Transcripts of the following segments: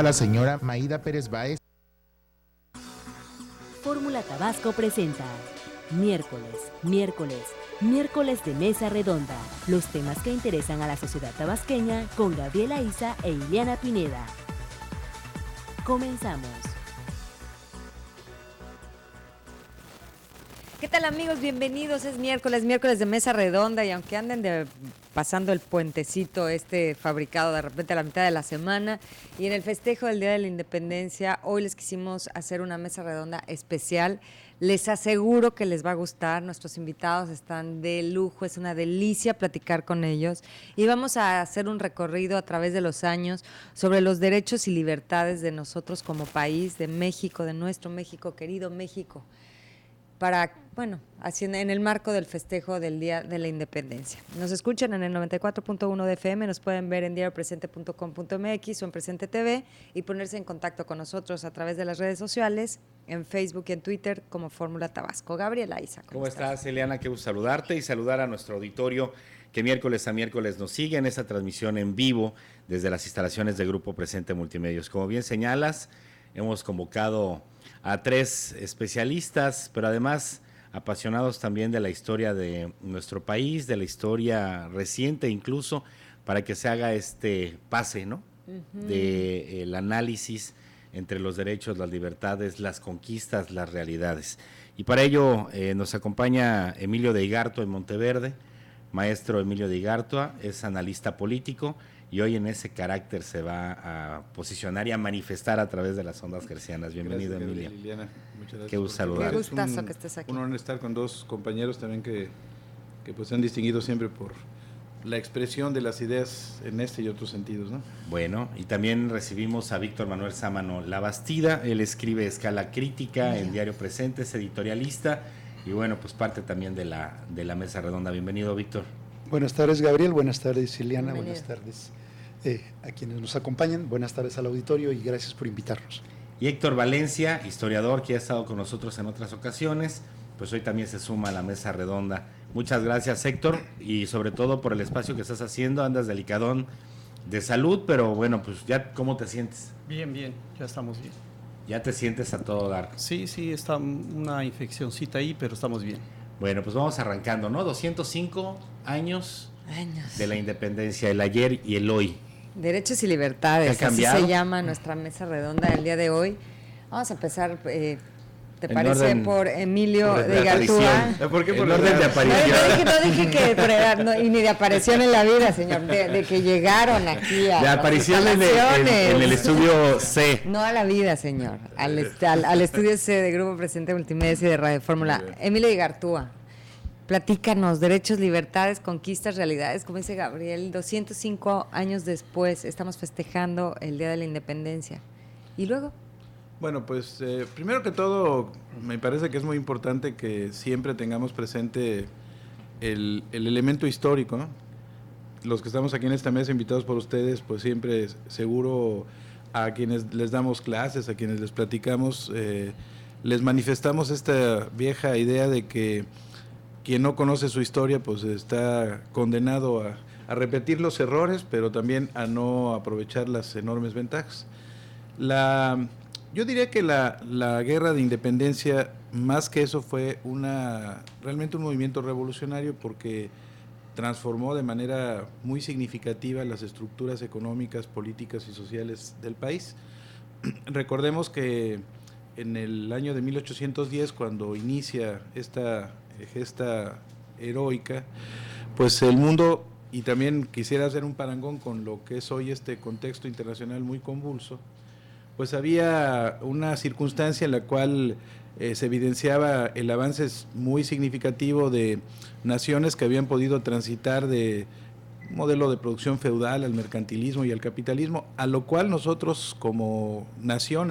a la señora Maída Pérez Báez. Fórmula Tabasco presenta miércoles de mesa redonda. Los temas que interesan a la sociedad tabasqueña con Gabriela Isa e Ileana Pineda. Comenzamos. ¿Qué tal, amigos? Bienvenidos. Es miércoles de mesa redonda, y aunque anden pasando el puentecito fabricado de repente a la mitad de la semana y en el festejo del Día de la Independencia, hoy les quisimos hacer una mesa redonda especial. Les aseguro que les va a gustar. Nuestros invitados están de lujo, es una delicia platicar con ellos, y vamos a hacer un recorrido a través de los años sobre los derechos y libertades de nosotros como país, de México, de nuestro México, querido México, en el marco del festejo del Día de la Independencia. Nos escuchan en el 94.1 de FM, nos pueden ver en diariopresente.com.mx o en Presente TV, y ponerse en contacto con nosotros a través de las redes sociales, en Facebook y en Twitter como Fórmula Tabasco. Gabriela Isa, ¿Cómo estás, Eliana? Qué gusto saludarte y saludar a nuestro auditorio que miércoles a miércoles nos sigue en esta transmisión en vivo desde las instalaciones del Grupo Presente Multimedios. Como bien señalas, hemos convocado a 3 especialistas, pero además apasionados también de la historia de nuestro país, de la historia reciente incluso, para que se haga este pase, ¿no? El análisis entre los derechos, las libertades, las conquistas, las realidades. Y para ello nos acompaña Emilio de Igartua en Monteverde. Maestro Emilio de Igartua es analista político, y hoy en ese carácter se va a posicionar y a manifestar a través de las ondas gercianas. Bienvenido, gracias, Emilio. Liliana. Muchas gracias. Qué gusto saludar. Qué gustazo que estés aquí. Un honor estar con 2 compañeros también que pues se han distinguido siempre por la expresión de las ideas en este y otros sentidos, ¿no? Bueno, y también recibimos a Víctor Manuel Sámano Labastida. Él escribe Escala Crítica en Diario Presente, es editorialista y bueno, pues parte también de la mesa redonda. Bienvenido, Víctor. Buenas tardes, Gabriel. Buenas tardes, Ileana. Bienvenido. Buenas tardes a quienes nos acompañan. Buenas tardes al auditorio y gracias por invitarnos. Y Héctor Valencia, historiador que ha estado con nosotros en otras ocasiones, pues hoy también se suma a la mesa redonda. Muchas gracias, Héctor, y sobre todo por el espacio que estás haciendo. Andas delicadón de salud, pero bueno, pues ya, ¿cómo te sientes? Bien, ya estamos bien. Ya te sientes a todo dar. Sí, está una infeccióncita ahí, pero estamos bien. Bueno, pues vamos arrancando, ¿no? 205 años de la independencia, el ayer y el hoy. Derechos y libertades, así se llama nuestra mesa redonda del día de hoy. Vamos a empezar, ¿te parece? Orden, por Emilio de aparición. Igartua. ¿Por qué? En orden de aparición. No dije que por edad, ni de aparición en la vida, señor, de que llegaron aquí a de aparición en el estudio C. No a la vida, señor, al estudio C de Grupo Presente Multimedios y de Radio Fórmula. Emilio de Igartua, platícanos, derechos, libertades, conquistas, realidades, como dice Gabriel, 205 años después estamos festejando el Día de la Independencia. ¿Y luego? Bueno, pues primero que todo, me parece que es muy importante que siempre tengamos presente el elemento histórico, ¿no? Los que estamos aquí en esta mesa, invitados por ustedes, pues siempre seguro a quienes les damos clases, a quienes les platicamos, les manifestamos esta vieja idea de que quien no conoce su historia pues está condenado a repetir los errores, pero también a no aprovechar las enormes ventajas. Yo diría que la guerra de independencia, más que eso, fue realmente un movimiento revolucionario, porque transformó de manera muy significativa las estructuras económicas, políticas y sociales del país. Recordemos que en el año de 1810, cuando inicia esta gesta heroica, pues el mundo, y también quisiera hacer un parangón con lo que es hoy este contexto internacional muy convulso, pues había una circunstancia en la cual se evidenciaba el avance muy significativo de naciones que habían podido transitar de un modelo de producción feudal al mercantilismo y al capitalismo, a lo cual nosotros como nación,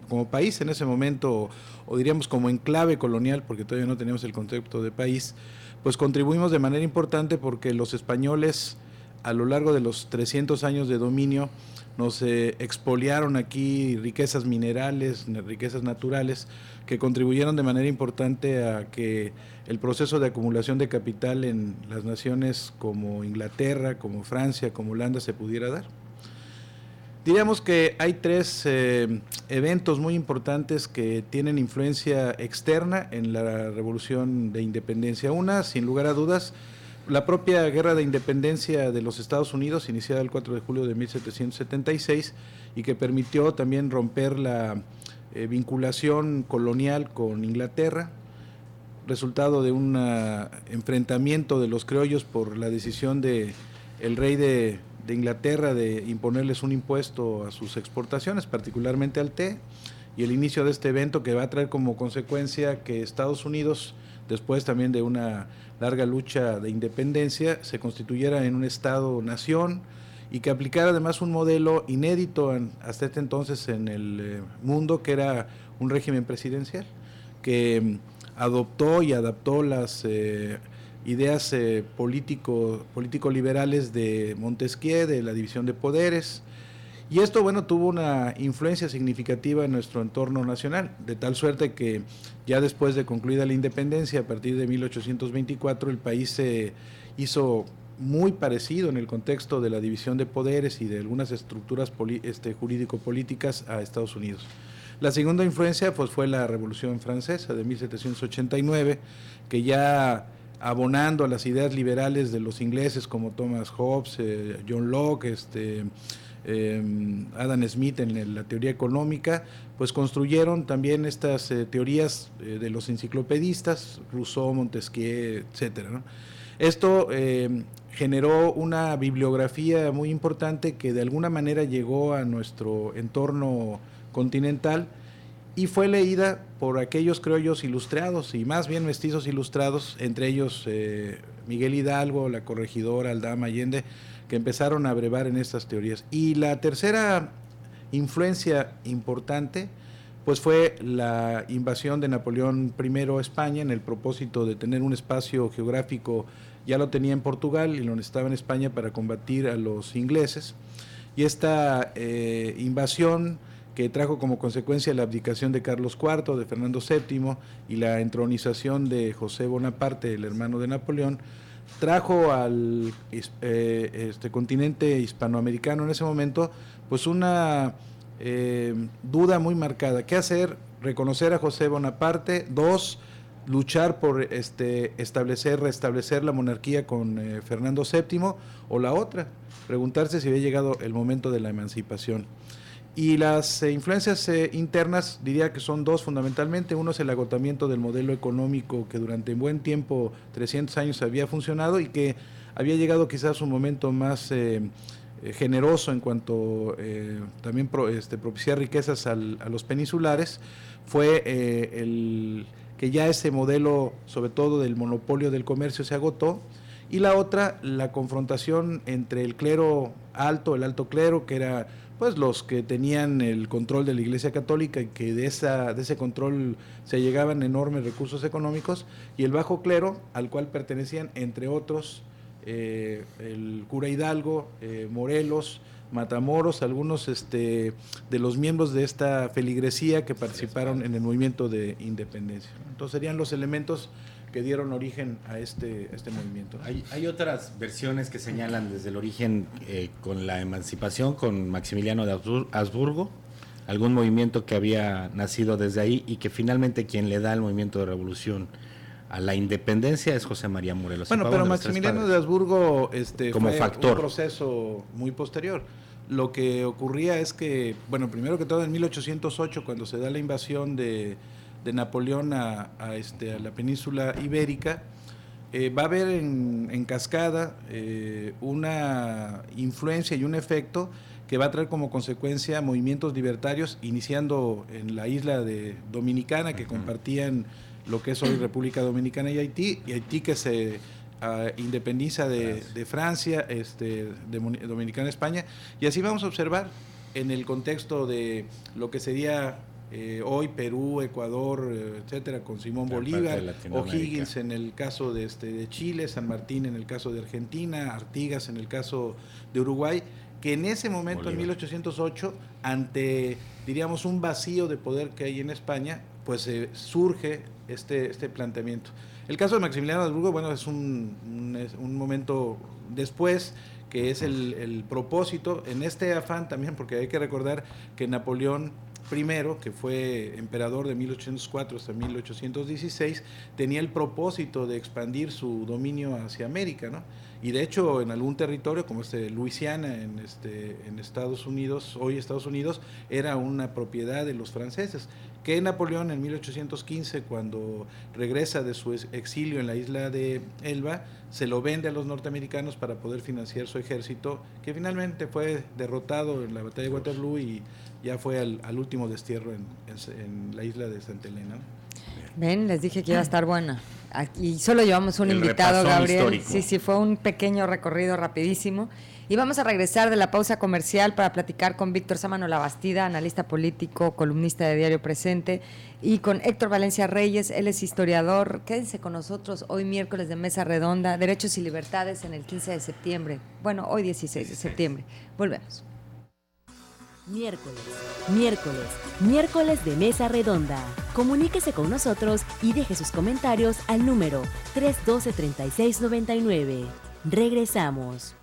como país en ese momento, o diríamos como enclave colonial, porque todavía no teníamos el concepto de país, pues contribuimos de manera importante, porque los españoles a lo largo de los 300 años de dominio nos expoliaron aquí riquezas minerales, riquezas naturales, que contribuyeron de manera importante a que el proceso de acumulación de capital en las naciones como Inglaterra, como Francia, como Holanda se pudiera dar. Diríamos que hay tres eventos muy importantes que tienen influencia externa en la Revolución de Independencia. Una, sin lugar a dudas, la propia Guerra de Independencia de los Estados Unidos, iniciada el 4 de julio de 1776, y que permitió también romper la vinculación colonial con Inglaterra, resultado de un enfrentamiento de los criollos por la decisión de el rey de Inglaterra de imponerles un impuesto a sus exportaciones, particularmente al té, y el inicio de este evento que va a traer como consecuencia que Estados Unidos, después también de una larga lucha de independencia, se constituyera en un Estado-nación y que aplicara además un modelo inédito hasta este entonces en el mundo, que era un régimen presidencial, que adoptó y adaptó las ideas político-liberales de Montesquieu, de la división de poderes, y esto, bueno, tuvo una influencia significativa en nuestro entorno nacional, de tal suerte que ya después de concluida la independencia, a partir de 1824, el país se hizo muy parecido en el contexto de la división de poderes y de algunas estructuras jurídico-políticas a Estados Unidos. La segunda influencia pues fue la Revolución Francesa de 1789, que ya abonando a las ideas liberales de los ingleses como Thomas Hobbes, John Locke, Adam Smith en la teoría económica, pues construyeron también estas teorías de los enciclopedistas, Rousseau, Montesquieu, etcétera, ¿no? Esto generó una bibliografía muy importante que de alguna manera llegó a nuestro entorno continental y fue leída por aquellos criollos ilustrados, y más bien mestizos ilustrados, entre ellos Miguel Hidalgo, la corregidora Aldama Allende, que empezaron a brevar en estas teorías. Y la tercera influencia importante pues fue la invasión de Napoleón I a España, en el propósito de tener un espacio geográfico. Ya lo tenía en Portugal y lo necesitaba en España para combatir a los ingleses, y esta invasión, que trajo como consecuencia la abdicación de Carlos IV, de Fernando VII y la entronización de José Bonaparte, el hermano de Napoleón, trajo al continente hispanoamericano en ese momento pues una duda muy marcada. ¿Qué hacer? Reconocer a José Bonaparte. 2, luchar por restablecer la monarquía con Fernando VII, o la otra, preguntarse si había llegado el momento de la emancipación. Y las influencias internas diría que son 2 fundamentalmente. Uno es el agotamiento del modelo económico que durante un buen tiempo, 300 años, había funcionado y que había llegado quizás un momento más generoso en cuanto también propiciar riquezas a los peninsulares. Fue que ya ese modelo, sobre todo del monopolio del comercio, se agotó. Y la otra, la confrontación entre el clero alto, el alto clero, que era pues los que tenían el control de la Iglesia Católica, y que de ese control se llegaban enormes recursos económicos, y el bajo clero, al cual pertenecían, entre otros, el cura Hidalgo, Morelos, Matamoros, algunos de los miembros de esta feligresía que participaron en el movimiento de independencia. Entonces serían los elementos que dieron origen a este movimiento. Hay otras versiones que señalan desde el origen con la emancipación, con Maximiliano de Habsburgo, algún movimiento que había nacido desde ahí y que finalmente quien le da el movimiento de revolución a la independencia es José María Morelos. Bueno, pero Maximiliano de Habsburgo como fue factor. Un proceso muy posterior. Lo que ocurría es que, bueno, primero que todo en 1808, cuando se da la invasión de Napoleón a la península ibérica, va a haber en cascada una influencia y un efecto que va a traer como consecuencia movimientos libertarios, iniciando en la isla de Dominicana, que compartían lo que es hoy República Dominicana y Haití que se independiza de Francia, de Dominicana, España, y así vamos a observar en el contexto de lo que sería hoy Perú, Ecuador, etcétera, con Simón Bolívar, O'Higgins en el caso de Chile, San Martín en el caso de Argentina, Artigas en el caso de Uruguay, que en ese momento, Bolívar, en 1808, ante, diríamos, un vacío de poder que hay en España, pues surge este planteamiento. El caso de Maximiliano de Habsburgo, bueno, es un momento después que es el propósito, en este afán también, porque hay que recordar que Napoleón I, que fue emperador de 1804 hasta 1816, tenía el propósito de expandir su dominio hacia América, ¿no? Y de hecho en algún territorio como Luisiana en Estados Unidos, hoy Estados Unidos, era una propiedad de los franceses, que Napoleón en 1815, cuando regresa de su exilio en la isla de Elba, se lo vende a los norteamericanos para poder financiar su ejército, que finalmente fue derrotado en la batalla de Waterloo y ya fue al último destierro en la isla de Santa Elena. Ven, les dije que iba a estar buena. Aquí solo llevamos un El invitado, repasón Gabriel. histórico. Sí, fue un pequeño recorrido rapidísimo. Y vamos a regresar de la pausa comercial para platicar con Víctor Sámano Labastida, analista político, columnista de Diario Presente, y con Héctor Valencia Reyes, él es historiador. Quédense con nosotros hoy miércoles de Mesa Redonda, Derechos y Libertades en el 15 de septiembre. Bueno, hoy 16 de septiembre. Volvemos. Miércoles de Mesa Redonda. Comuníquese con nosotros y deje sus comentarios al número 312-3699. Regresamos.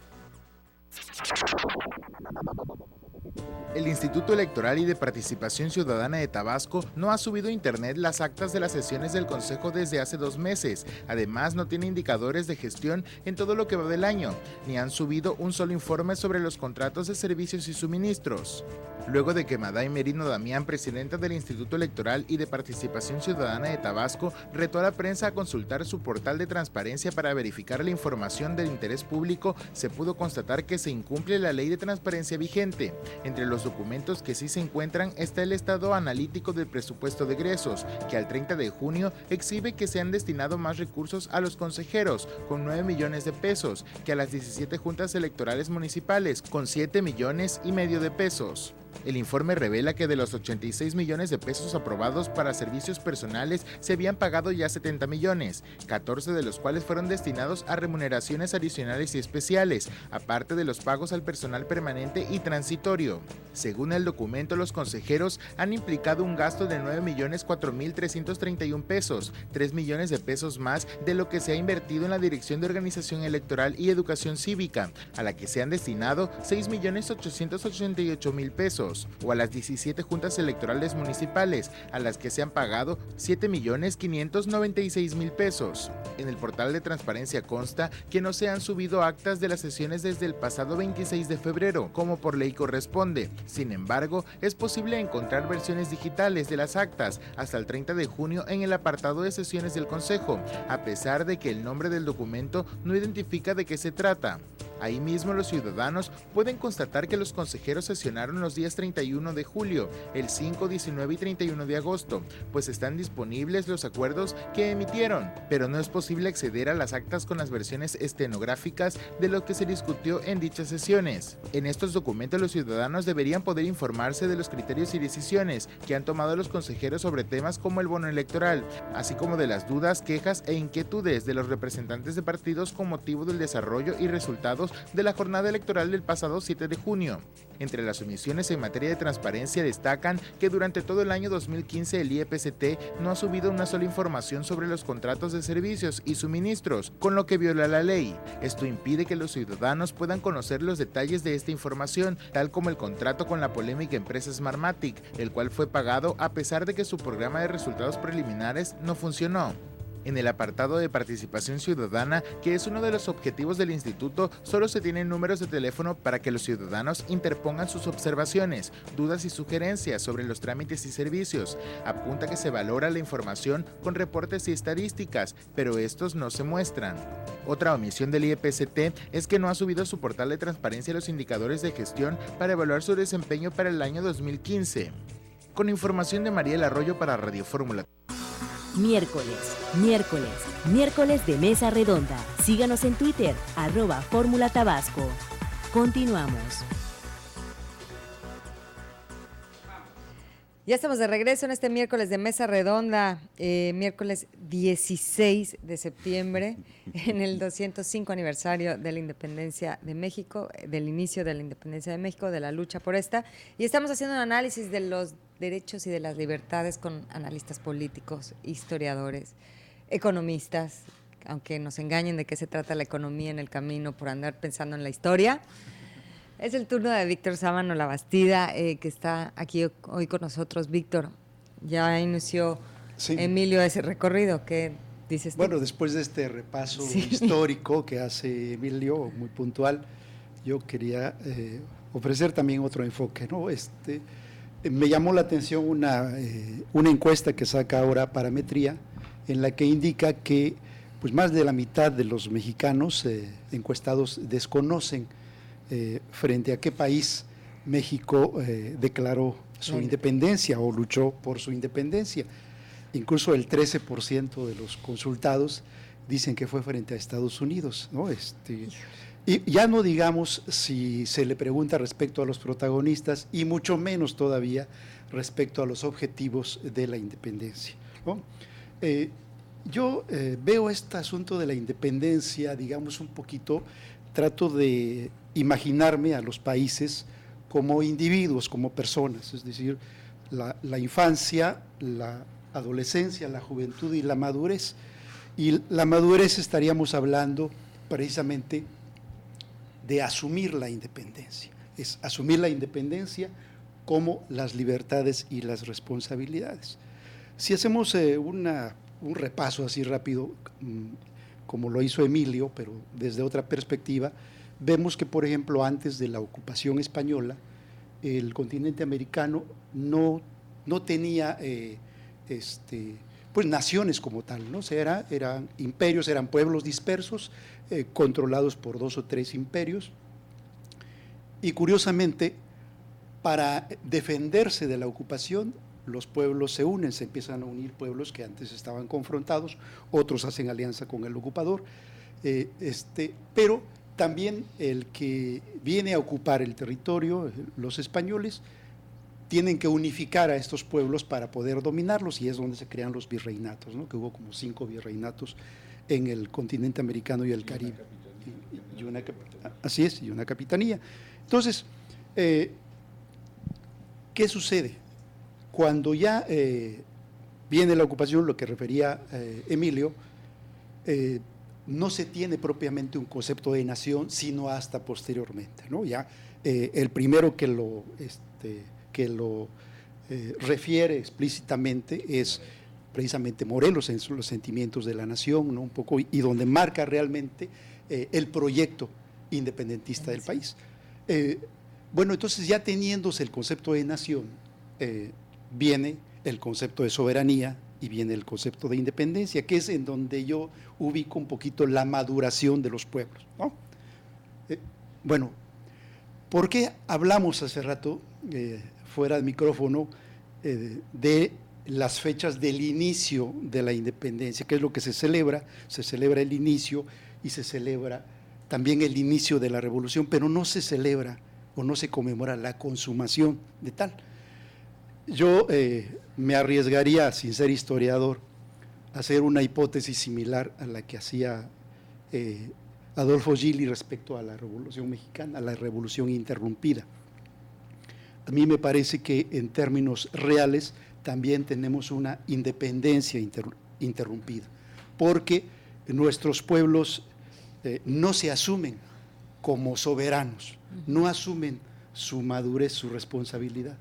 El Instituto Electoral y de Participación Ciudadana de Tabasco no ha subido a internet las actas de las sesiones del Consejo desde hace 2 meses. Además, no tiene indicadores de gestión en todo lo que va del año, ni han subido un solo informe sobre los contratos de servicios y suministros. Luego de que Maday Merino Damián, presidenta del Instituto Electoral y de Participación Ciudadana de Tabasco, retó a la prensa a consultar su portal de transparencia para verificar la información del interés público, se pudo constatar que se incumple la ley de transparencia vigente. Entre los documentos que sí se encuentran está el estado analítico del presupuesto de egresos, que al 30 de junio exhibe que se han destinado más recursos a los consejeros, con 9 millones de pesos, que a las 17 juntas electorales municipales, con 7 millones y medio de pesos. El informe revela que de los 86 millones de pesos aprobados para servicios personales se habían pagado ya 70 millones, 14 de los cuales fueron destinados a remuneraciones adicionales y especiales, aparte de los pagos al personal permanente y transitorio. Según el documento, los consejeros han implicado un gasto de 9.004.331 pesos, 3 millones de pesos más de lo que se ha invertido en la Dirección de Organización Electoral y Educación Cívica, a la que se han destinado 6.888.000 pesos, o a las 17 juntas electorales municipales, a las que se han pagado 7.596.000 pesos. En el portal de transparencia consta que no se han subido actas de las sesiones desde el pasado 26 de febrero, como por ley corresponde. Sin embargo, es posible encontrar versiones digitales de las actas hasta el 30 de junio en el apartado de sesiones del Consejo, a pesar de que el nombre del documento no identifica de qué se trata. Ahí mismo los ciudadanos pueden constatar que los consejeros sesionaron los días 31 de julio, el 5, 19 y 31 de agosto, pues están disponibles los acuerdos que emitieron, pero no es posible acceder a las actas con las versiones estenográficas de lo que se discutió en dichas sesiones. En estos documentos los ciudadanos deberían poder informarse de los criterios y decisiones que han tomado los consejeros sobre temas como el bono electoral, así como de las dudas, quejas e inquietudes de los representantes de partidos con motivo del desarrollo y resultados de la jornada electoral del pasado 7 de junio. Entre las omisiones en materia de transparencia destacan que durante todo el año 2015 el IEPCT no ha subido una sola información sobre los contratos de servicios y suministros, con lo que viola la ley. Esto impide que los ciudadanos puedan conocer los detalles de esta información, tal como el contrato con la polémica empresa Smartmatic, el cual fue pagado a pesar de que su programa de resultados preliminares no funcionó. En el apartado de participación ciudadana, que es uno de los objetivos del instituto, solo se tienen números de teléfono para que los ciudadanos interpongan sus observaciones, dudas y sugerencias sobre los trámites y servicios. Apunta que se valora la información con reportes y estadísticas, pero estos no se muestran. Otra omisión del IEPCT es que no ha subido a su portal de transparencia los indicadores de gestión para evaluar su desempeño para el año 2015. Con información de Mariel Arroyo para Radio Fórmula. Miércoles de Mesa Redonda. Síganos en Twitter, @Fórmula Tabasco. Continuamos. Ya estamos de regreso en este miércoles de Mesa Redonda, miércoles 16 de septiembre, en el 205 aniversario de la independencia de México, del inicio de la independencia de México, de la lucha por esta, y estamos haciendo un análisis de los derechos y de las libertades con analistas políticos, historiadores, economistas, aunque nos engañen de qué se trata la economía en el camino por andar pensando en la historia. Es el turno de Víctor Sámano Labastida, que está aquí hoy con nosotros. Víctor, ya inició Emilio ese recorrido, ¿qué dices tú? Bueno, después de este repaso histórico que hace Emilio, muy puntual, yo quería ofrecer también otro enfoque, ¿no? Me llamó la atención una encuesta que saca ahora Parametría, en la que indica que pues, más de la mitad de los mexicanos encuestados desconocen frente a qué país México declaró su independencia o luchó por su independencia. Incluso el 13% de los consultados dicen que fue frente a Estados Unidos, ¿no? Y ya no digamos si se le pregunta respecto a los protagonistas y mucho menos todavía respecto a los objetivos de la independencia, ¿no? Yo veo este asunto de la independencia, digamos un poquito, trato de imaginarme a los países como individuos, como personas, es decir, la infancia, la adolescencia, la juventud y la madurez. Y la madurez estaríamos hablando precisamente de asumir la independencia, es asumir la independencia como las libertades y las responsabilidades. Si hacemos un repaso así rápido, como lo hizo Emilio, pero desde otra perspectiva, vemos que, por ejemplo, antes de la ocupación española, el continente americano no tenía pues naciones como tal, ¿no? O sea, eran imperios, eran pueblos dispersos, controlados por 2 o 3 imperios, y curiosamente, para defenderse de la ocupación, los pueblos se unen, se empiezan a unir pueblos que antes estaban confrontados, otros hacen alianza con el ocupador, pero también el que viene a ocupar el territorio, los españoles, tienen que unificar a estos pueblos para poder dominarlos, y es donde se crean los virreinatos, ¿no? Que hubo como 5 virreinatos en el continente americano y el Caribe. Así es, y una capitanía. Entonces, ¿qué sucede? Cuando ya viene la ocupación, lo que refería Emilio, no se tiene propiamente un concepto de nación, sino hasta posteriormente, ¿no? Ya el primero que lo refiere explícitamente es precisamente Morelos, en los sentimientos de la nación, ¿no? Un poco, y donde marca realmente el proyecto independentista del país. Bueno, entonces ya teniéndose el concepto de nación, viene el concepto de soberanía y viene el concepto de independencia, que es en donde yo ubico un poquito la maduración de los pueblos, ¿no? Bueno, ¿por qué hablamos hace rato, fuera del micrófono, de las fechas del inicio de la independencia? ¿Qué es lo que se celebra? Se celebra el inicio y se celebra también el inicio de la revolución, pero no se celebra o no se conmemora la consumación de tal. Yo me arriesgaría, sin ser historiador, a hacer una hipótesis similar a la que hacía Adolfo Gili respecto a la Revolución Mexicana, a la Revolución Interrumpida. A mí me parece que en términos reales también tenemos una independencia interrumpida, porque nuestros pueblos no se asumen como soberanos, no asumen su madurez, su responsabilidad.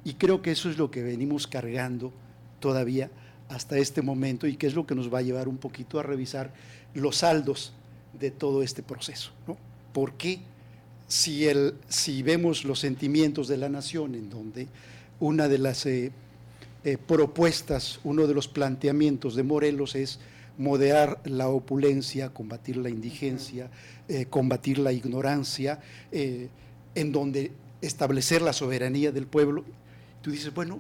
Y creo que eso es lo que venimos cargando todavía hasta este momento, y que es lo que nos va a llevar un poquito a revisar los saldos de todo este proceso, ¿no? ¿Por qué? Si vemos los sentimientos de la nación, en donde una de las propuestas, uno de los planteamientos de Morelos es moderar la opulencia, combatir la indigencia, combatir la ignorancia, en donde establecer la soberanía del pueblo. Tú dices, bueno,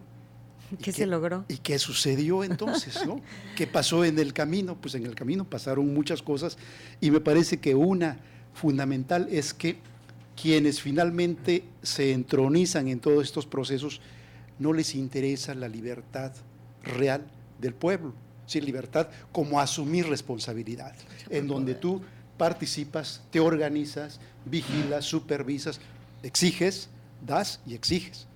¿qué se logró? ¿Y qué sucedió entonces, no? ¿Qué pasó en el camino? Pues en el camino pasaron muchas cosas, y me parece que una fundamental es que quienes finalmente se entronizan en todos estos procesos no les interesa la libertad real del pueblo, ¿sí? Libertad como asumir responsabilidad, en donde tú participas, te organizas, vigilas, supervisas, exiges, das y exiges,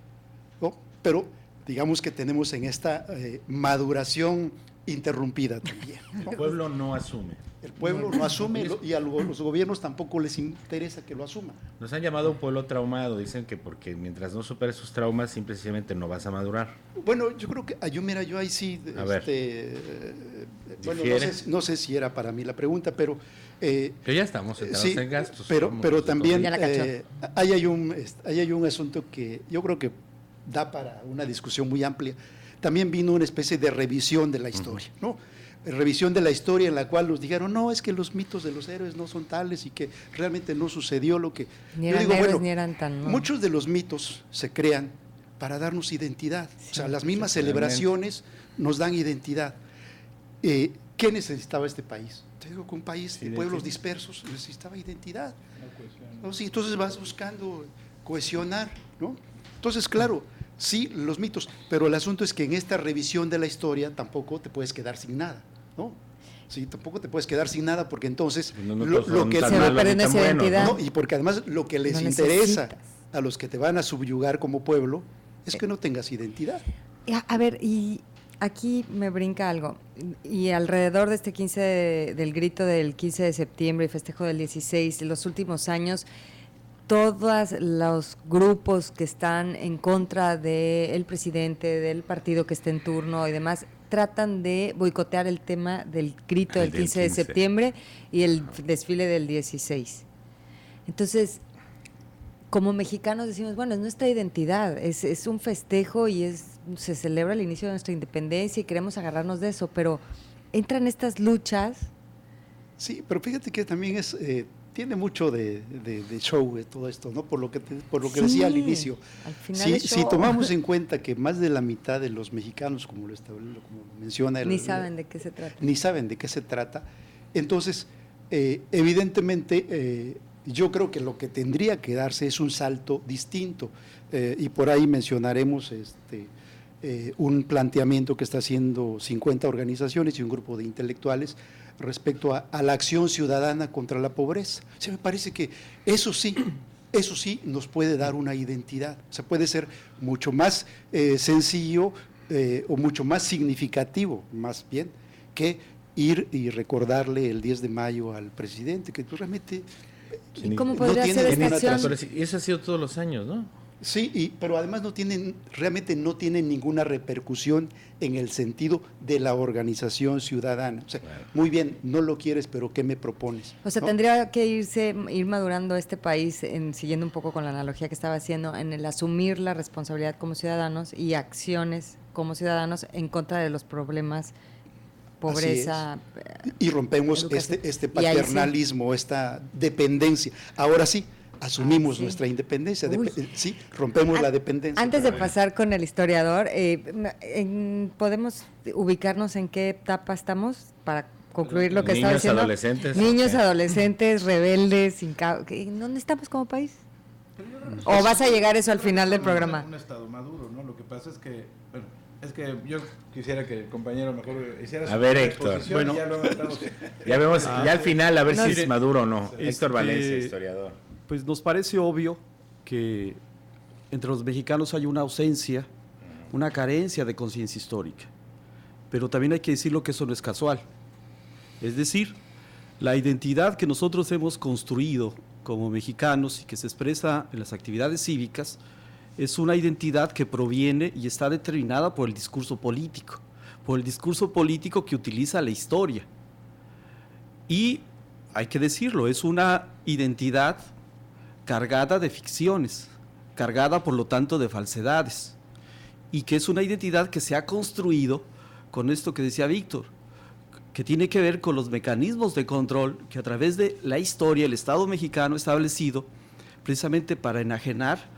¿no? Pero digamos que tenemos en esta maduración interrumpida también. ¿no? El pueblo no asume. El pueblo no asume y a los gobiernos tampoco les interesa que lo asuman. Nos han llamado un pueblo traumado, dicen que porque mientras no superes sus traumas, simplemente no vas a madurar. Bueno, yo creo que, yo ahí sí, bueno, no sé si era para mí la pregunta, pero... que ya estamos entrados sí, en gastos. pero también ahí hay un asunto que yo creo que da para una discusión muy amplia. También vino una especie de revisión de la historia, ¿no? Revisión de la historia en la cual nos dijeron, no, es que los mitos de los héroes no son tales y que realmente no sucedió lo que... Ni eran héroes, ni eran tan... No. Muchos de los mitos se crean para darnos identidad. Sí, o sea, las mismas celebraciones nos dan identidad. ¿Qué necesitaba este país? Te digo que un país de pueblos dispersos necesitaba identidad. ¿No? Sí, entonces vas buscando cohesionar, ¿no? Entonces, claro, sí, los mitos, pero el asunto es que en esta revisión de la historia tampoco te puedes quedar sin nada, ¿no? Sí, tampoco te puedes quedar sin nada porque entonces lo que se va perdiendo esa identidad. ¿no? Y porque además lo que les interesa a los que te van a subyugar como pueblo es que no tengas identidad. A ver, y aquí me brinca algo, y alrededor de este del grito del 15 de septiembre y festejo del 16, en los últimos años, todos los grupos que están en contra del presidente, del partido que esté en turno y demás, tratan de boicotear el tema del grito del 15 de septiembre y el desfile del 16. Entonces, como mexicanos decimos, bueno, es nuestra identidad, es un festejo y se celebra el inicio de nuestra independencia y queremos agarrarnos de eso, pero entran estas luchas. Sí, pero fíjate que también tiene mucho de show todo esto, ¿no? Por lo que decía al inicio. Al final si tomamos en cuenta que más de la mitad de los mexicanos, como menciona ni saben de qué se trata. Ni saben de qué se trata. Entonces, evidentemente, yo creo que lo que tendría que darse es un salto distinto. Y por ahí mencionaremos un planteamiento que está haciendo 50 organizaciones y un grupo de intelectuales respecto a la acción ciudadana contra la pobreza. O sea, me parece que eso sí nos puede dar una identidad. O sea, puede ser mucho más sencillo o mucho más significativo, más bien, que ir y recordarle el 10 de mayo al presidente, que realmente... ¿Y cómo podría ser esta acción? Y eso ha sido todos los años, ¿no? Sí, pero además realmente no tienen ninguna repercusión en el sentido de la organización ciudadana. O sea, muy bien, no lo quieres, pero ¿qué me propones? O sea, ¿no? Tendría que ir madurando este país, siguiendo un poco con la analogía que estaba haciendo, en el asumir la responsabilidad como ciudadanos y acciones como ciudadanos en contra de los problemas, pobreza. Y rompemos este paternalismo, esta dependencia. Ahora sí, asumimos nuestra independencia, rompemos la dependencia. Antes de pasar con el historiador, ¿podemos ubicarnos en qué etapa estamos para concluir lo que estaba diciendo? Niños, adolescentes, rebeldes, ¿dónde estamos como país? ¿O vas a llegar eso al final del programa? Un estado maduro, ¿no? Lo que pasa es que, bueno, es que yo quisiera que el compañero mejor hiciera su Héctor, bueno, ya vemos, ya al final a ver si es maduro o no. Héctor Valencia, historiador. Pues nos parece obvio que entre los mexicanos hay una ausencia, una carencia de conciencia histórica, pero también hay que decirlo que eso no es casual. Es decir, la identidad que nosotros hemos construido como mexicanos y que se expresa en las actividades cívicas es una identidad que proviene y está determinada por el discurso político que utiliza la historia. Y hay que decirlo, es una identidad cargada de ficciones, cargada por lo tanto de falsedades, y que es una identidad que se ha construido con esto que decía Víctor, que tiene que ver con los mecanismos de control que a través de la historia el Estado mexicano ha establecido precisamente para enajenar.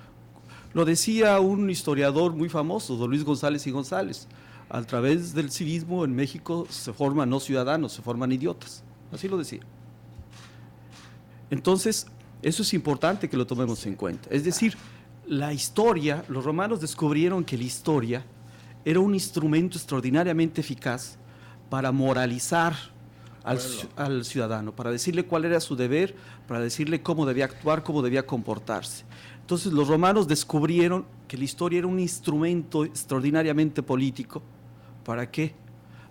Lo decía un historiador muy famoso, don Luis González y González, a través del civismo en México se forman no ciudadanos, se forman idiotas, así lo decía. Entonces, eso es importante que lo tomemos en cuenta. Es decir, la historia, los romanos descubrieron que la historia era un instrumento extraordinariamente eficaz para moralizar al ciudadano, para decirle cuál era su deber, para decirle cómo debía actuar, cómo debía comportarse. Entonces los romanos descubrieron que la historia era un instrumento extraordinariamente político. ¿Para qué?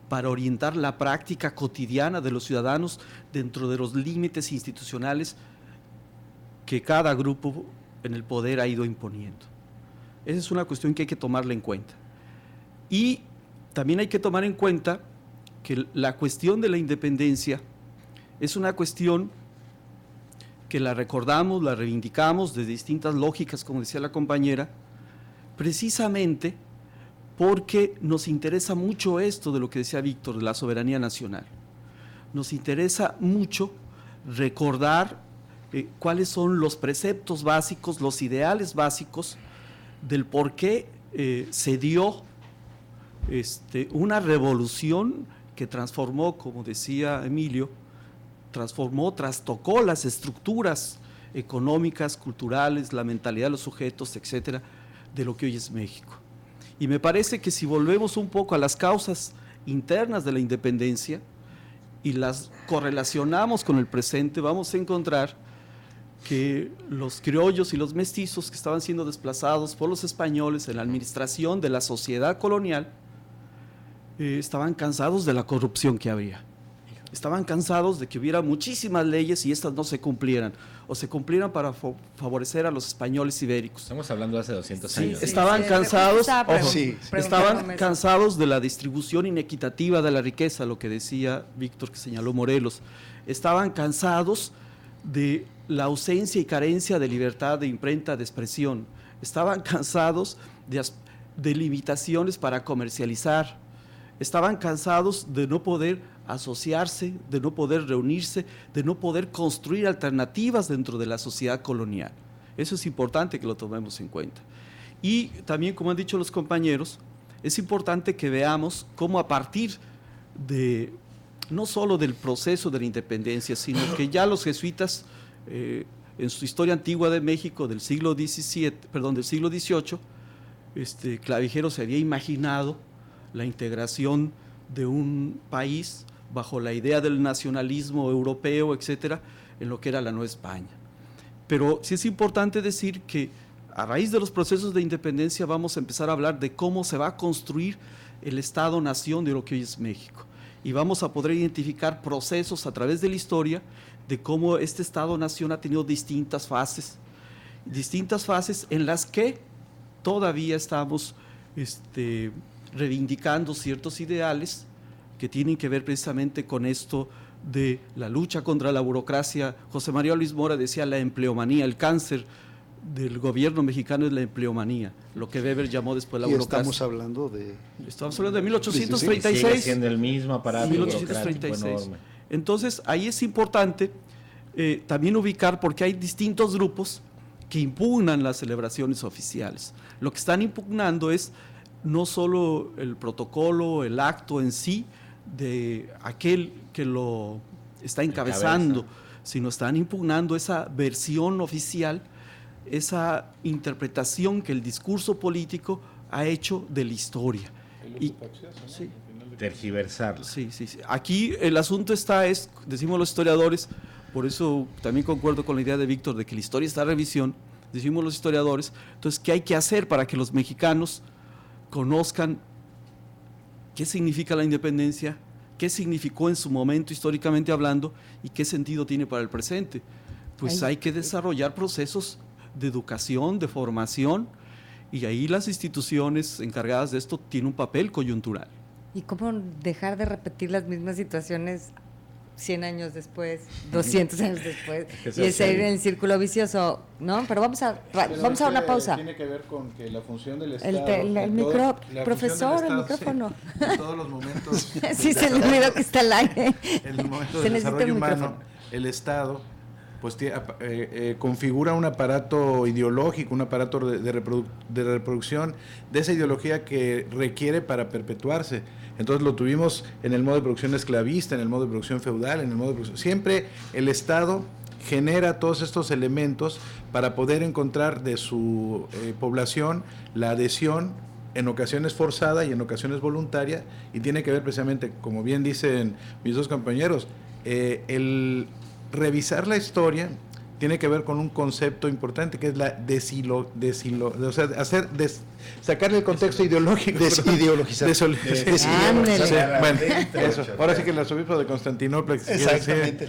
para orientar la práctica cotidiana de los ciudadanos dentro de los límites institucionales que cada grupo en el poder ha ido imponiendo. Esa es una cuestión que hay que tomarla en cuenta. Y también hay que tomar en cuenta que la cuestión de la independencia es una cuestión que la recordamos, la reivindicamos de distintas lógicas, como decía la compañera, precisamente porque nos interesa mucho esto de lo que decía Víctor, de la soberanía nacional. Nos interesa mucho recordar cuáles son los preceptos básicos, los ideales básicos del por qué se dio una revolución que transformó, como decía Emilio, trastocó las estructuras económicas, culturales, la mentalidad de los sujetos, etcétera, de lo que hoy es México. Y me parece que si volvemos un poco a las causas internas de la independencia y las correlacionamos con el presente, vamos a encontrar que los criollos y los mestizos que estaban siendo desplazados por los españoles en la administración de la sociedad colonial estaban cansados de la corrupción que había. Estaban cansados de que hubiera muchísimas leyes y estas no se cumplieran, o se cumplieran para favorecer a los españoles ibéricos. Estamos hablando de hace 200 años. Estaban cansados, estaban cansados de la distribución inequitativa de la riqueza, lo que decía Víctor, que señaló Morelos. Estaban cansados de la ausencia y carencia de libertad de imprenta, de expresión. Estaban cansados de limitaciones para comercializar. Estaban cansados de no poder asociarse, de no poder reunirse, de no poder construir alternativas dentro de la sociedad colonial. Eso es importante que lo tomemos en cuenta. Y también, como han dicho los compañeros, es importante que veamos cómo a partir de, no solo del proceso de la independencia, sino que ya los jesuitas, en su historia antigua de México del siglo XVIII, Clavijero se había imaginado la integración de un país bajo la idea del nacionalismo europeo, etcétera, en lo que era la Nueva España. Pero sí es importante decir que a raíz de los procesos de independencia vamos a empezar a hablar de cómo se va a construir el Estado-nación de lo que hoy es México. Y vamos a poder identificar procesos a través de la historia de cómo este Estado-nación ha tenido distintas fases en las que todavía estamos reivindicando ciertos ideales que tienen que ver precisamente con esto de la lucha contra la burocracia. José María Luis Mora decía la empleomanía, el cáncer del gobierno mexicano es la empleomanía, lo que Weber llamó después la burocracia. Estamos hablando de 1836. Sigue siendo el mismo aparato 1836. Entonces, ahí es importante también ubicar, porque hay distintos grupos que impugnan las celebraciones oficiales. Lo que están impugnando es no solo el protocolo, el acto en sí de aquel que lo está encabezando, sino están impugnando esa versión oficial, esa interpretación que el discurso político ha hecho de la historia. Y tergiversarlo. Sí. Aquí el asunto decimos los historiadores, por eso también concuerdo con la idea de Víctor de que la historia está a revisión, decimos los historiadores, entonces, ¿qué hay que hacer para que los mexicanos conozcan qué significa la independencia, qué significó en su momento históricamente hablando y qué sentido tiene para el presente? Pues hay que desarrollar procesos de educación, de formación, y ahí las instituciones encargadas de esto tienen un papel coyuntural. ¿Y cómo dejar de repetir las mismas situaciones 100 años después, 200 años después, y seguir en el círculo vicioso, ¿no? Pero vamos a una pausa. Tiene que ver con que la función del Estado... Profesor, el micrófono. Sí, en todos los momentos... Sí, se le olvidó que está al aire. En el momento del desarrollo humano, el Estado pues configura un aparato ideológico, un aparato de reproducción de esa ideología que requiere para perpetuarse. Entonces lo tuvimos en el modo de producción esclavista, en el modo de producción feudal, en el modo de producción... Siempre el Estado genera todos estos elementos para poder encontrar de su población la adhesión, en ocasiones forzada y en ocasiones voluntaria, y tiene que ver precisamente, como bien dicen mis dos compañeros, el revisar la historia tiene que ver con un concepto importante que es la o sea, sacarle el contexto ideológico. Desideologizar. Bueno, eso. Ahora sí que el arzobispo de Constantinopla. Exactamente.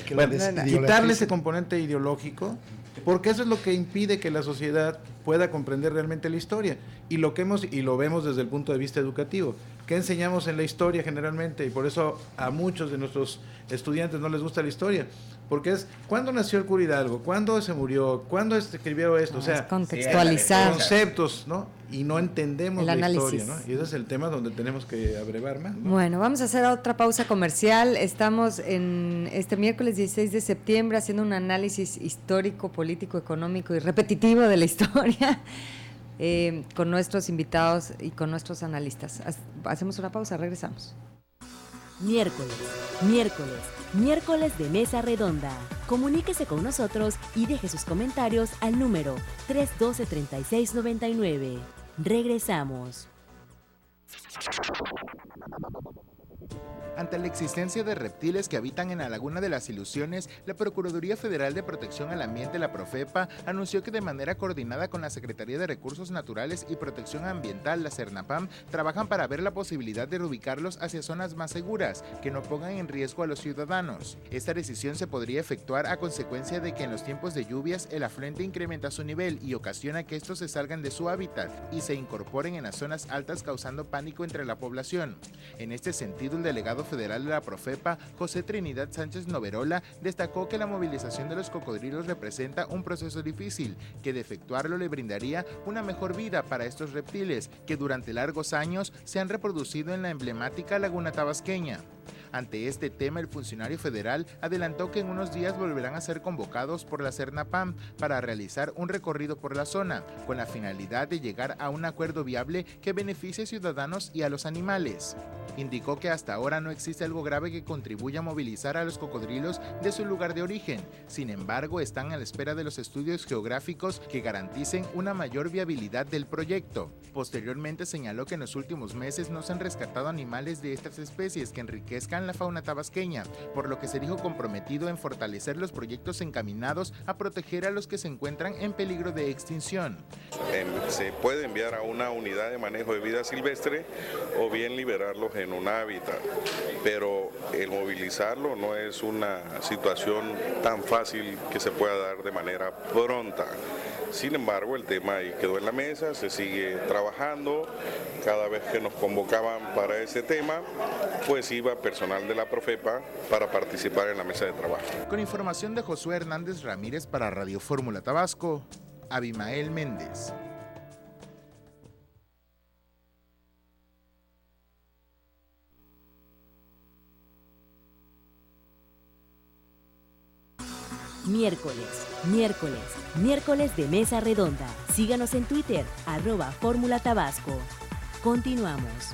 Quitarle ese componente ideológico, porque eso es lo que impide que la sociedad pueda comprender realmente la historia. Y lo vemos desde el punto de vista educativo. ¿Qué enseñamos en la historia generalmente? Y por eso a muchos de nuestros estudiantes no les gusta la historia. Porque es, ¿cuándo nació el cura Hidalgo? ¿Cuándo se murió? ¿Cuándo escribió esto? O sea, contextualizar conceptos, ¿no? Y no entendemos el la análisis. historia, ¿no? Y ese es el tema donde tenemos que abrevar más, ¿no? Bueno, vamos a hacer otra pausa comercial. Estamos en este miércoles 16 de septiembre haciendo un análisis histórico, político, económico y repetitivo de la historia con nuestros invitados y con nuestros analistas. Hacemos una pausa, regresamos. Miércoles de Mesa Redonda. Comuníquese con nosotros y deje sus comentarios al número 312-3699. Regresamos. Ante la existencia de reptiles que habitan en la Laguna de las Ilusiones, la Procuraduría Federal de Protección al Ambiente, la Profepa, anunció que de manera coordinada con la Secretaría de Recursos Naturales y Protección Ambiental, la Cernapam, trabajan para ver la posibilidad de reubicarlos hacia zonas más seguras, que no pongan en riesgo a los ciudadanos. Esta decisión se podría efectuar a consecuencia de que en los tiempos de lluvias el afluente incrementa su nivel y ocasiona que estos se salgan de su hábitat y se incorporen en las zonas altas, causando pánico entre la población. En este sentido, el delegado federal de la Profepa, José Trinidad Sánchez Noverola, destacó que la movilización de los cocodrilos representa un proceso difícil, que de efectuarlo le brindaría una mejor vida para estos reptiles, que durante largos años se han reproducido en la emblemática Laguna Tabasqueña. Ante este tema, el funcionario federal adelantó que en unos días volverán a ser convocados por la Cernapam para realizar un recorrido por la zona, con la finalidad de llegar a un acuerdo viable que beneficie a ciudadanos y a los animales. Indicó que hasta ahora no existe algo grave que contribuya a movilizar a los cocodrilos de su lugar de origen. Sin embargo, están a la espera de los estudios geográficos que garanticen una mayor viabilidad del proyecto. Posteriormente señaló que en los últimos meses no se han rescatado animales de estas especies que enriquezcan la fauna tabasqueña, por lo que se dijo comprometido en fortalecer los proyectos encaminados a proteger a los que se encuentran en peligro de extinción. Se puede enviar a una unidad de manejo de vida silvestre o bien liberarlos en un hábitat, pero el movilizarlo no es una situación tan fácil que se pueda dar de manera pronta. Sin embargo, el tema ahí quedó en la mesa, se sigue trabajando. Cada vez que nos convocaban para ese tema, pues iba personal de la Profepa para participar en la mesa de trabajo. Con información de Josué Hernández Ramírez para Radio Fórmula Tabasco, Abimael Méndez. Miércoles de Mesa Redonda. Síganos en Twitter, @Fórmula Tabasco. Continuamos.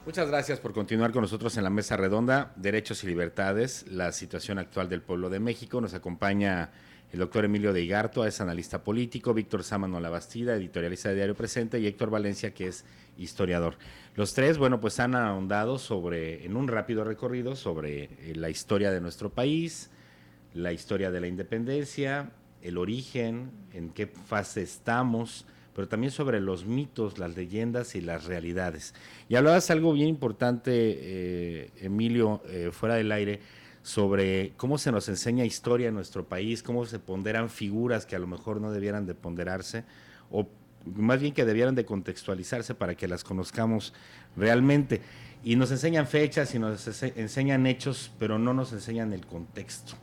Muchas gracias por continuar con nosotros en la Mesa Redonda, Derechos y Libertades, la situación actual del pueblo de México. Nos acompaña el doctor Emilio de Igartua, es analista político, Víctor Sámano Labastida, editorialista de Diario Presente, y Héctor Valencia, que es historiador. Los tres, bueno, pues han ahondado en un rápido recorrido sobre la historia de nuestro país, la historia de la independencia, el origen, en qué fase estamos, pero también sobre los mitos, las leyendas y las realidades. Y hablabas algo bien importante, Emilio, fuera del aire, sobre cómo se nos enseña historia en nuestro país, cómo se ponderan figuras que a lo mejor no debieran de ponderarse, o más bien que debieran de contextualizarse para que las conozcamos realmente. Y nos enseñan fechas y nos enseñan hechos, pero no nos enseñan el contexto,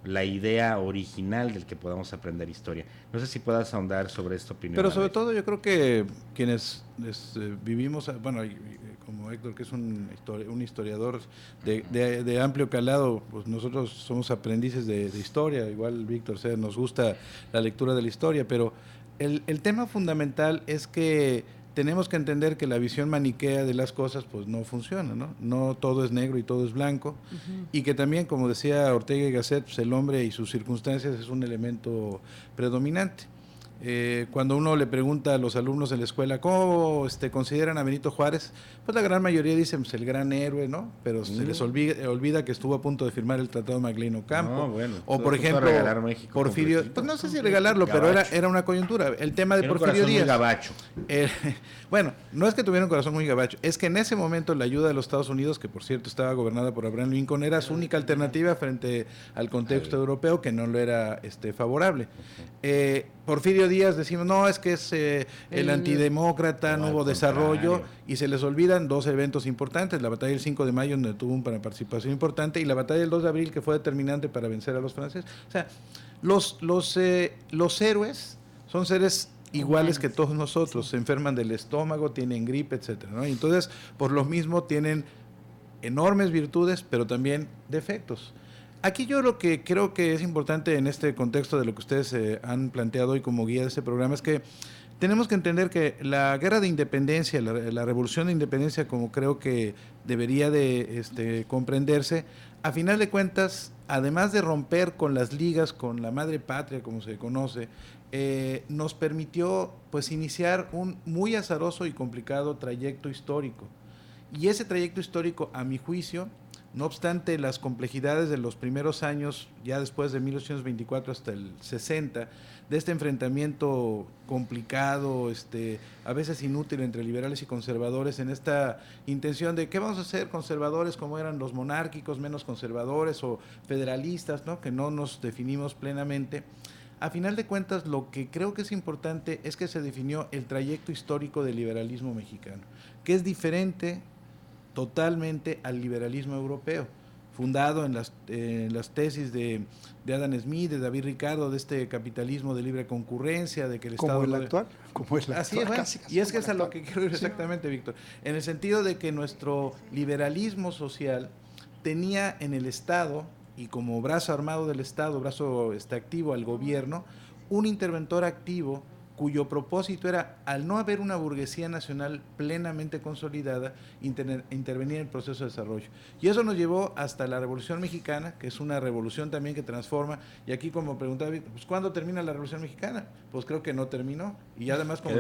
la idea original del que podamos aprender historia. No sé si puedas ahondar sobre esta opinión. Pero sobre todo yo creo que quienes vivimos, bueno, como Héctor, que es un historiador de amplio calado, pues nosotros somos aprendices de historia, igual Víctor, nos gusta la lectura de la historia, pero el tema fundamental es que tenemos que entender que la visión maniquea de las cosas pues no funciona, ¿no? No todo es negro y todo es blanco, y que también, como decía Ortega y Gasset, pues el hombre y sus circunstancias es un elemento predominante. Cuando uno le pregunta a los alumnos en la escuela cómo consideran a Benito Juárez, pues la gran mayoría dicen pues, el gran héroe, ¿no? Pero se les olvida que estuvo a punto de firmar el Tratado de Maglino Ocampo. No, bueno, o por ejemplo, Porfirio, pues no sé si regalarlo, pero era una coyuntura. El tema de Porfirio Díaz. Muy gabacho. Bueno, no es que tuviera un corazón muy gabacho, es que en ese momento la ayuda de los Estados Unidos, que por cierto estaba gobernada por Abraham Lincoln, era su única alternativa frente al contexto europeo, que no lo era favorable. Porfirio Díaz decimos, no, es que es el antidemócrata, no hubo desarrollo, y se les olvidan dos eventos importantes, la batalla del 5 de mayo, donde tuvo una participación importante, y la batalla del 2 de abril, que fue determinante para vencer a los franceses. O sea, los héroes son seres iguales que todos nosotros, se enferman del estómago, tienen gripe, etcétera, ¿no? Y entonces, por lo mismo, tienen enormes virtudes, pero también defectos. Aquí yo lo que creo que es importante en este contexto de lo que ustedes han planteado hoy como guía de este programa es que tenemos que entender que la guerra de independencia, la revolución de independencia, como creo que debería de comprenderse, a final de cuentas, además de romper con las ligas, con la madre patria, como se conoce, nos permitió pues iniciar un muy azaroso y complicado trayecto histórico. Y ese trayecto histórico, a mi juicio, no obstante las complejidades de los primeros años, ya después de 1824 hasta el 60, de este enfrentamiento complicado, a veces inútil entre liberales y conservadores, en esta intención de qué vamos a hacer conservadores como eran los monárquicos, menos conservadores o federalistas, ¿no? Que no nos definimos plenamente. A final de cuentas, lo que creo que es importante es que se definió el trayecto histórico del liberalismo mexicano, que es diferente totalmente al liberalismo europeo, fundado en las tesis de Adam Smith, de David Ricardo, de este capitalismo de libre concurrencia, de que el Estado... Como el actual. Así es, bueno, y es que es a lo que quiero ir exactamente, sí. Víctor, en el sentido de que nuestro liberalismo social tenía en el Estado, y como brazo armado del Estado, brazo activo al gobierno, un interventor activo cuyo propósito era, al no haber una burguesía nacional plenamente consolidada, intervenir en el proceso de desarrollo. Y eso nos llevó hasta la Revolución Mexicana, que es una revolución también que transforma, y aquí como preguntaba, pues ¿cuándo termina la Revolución Mexicana? Pues creo que no terminó, y además como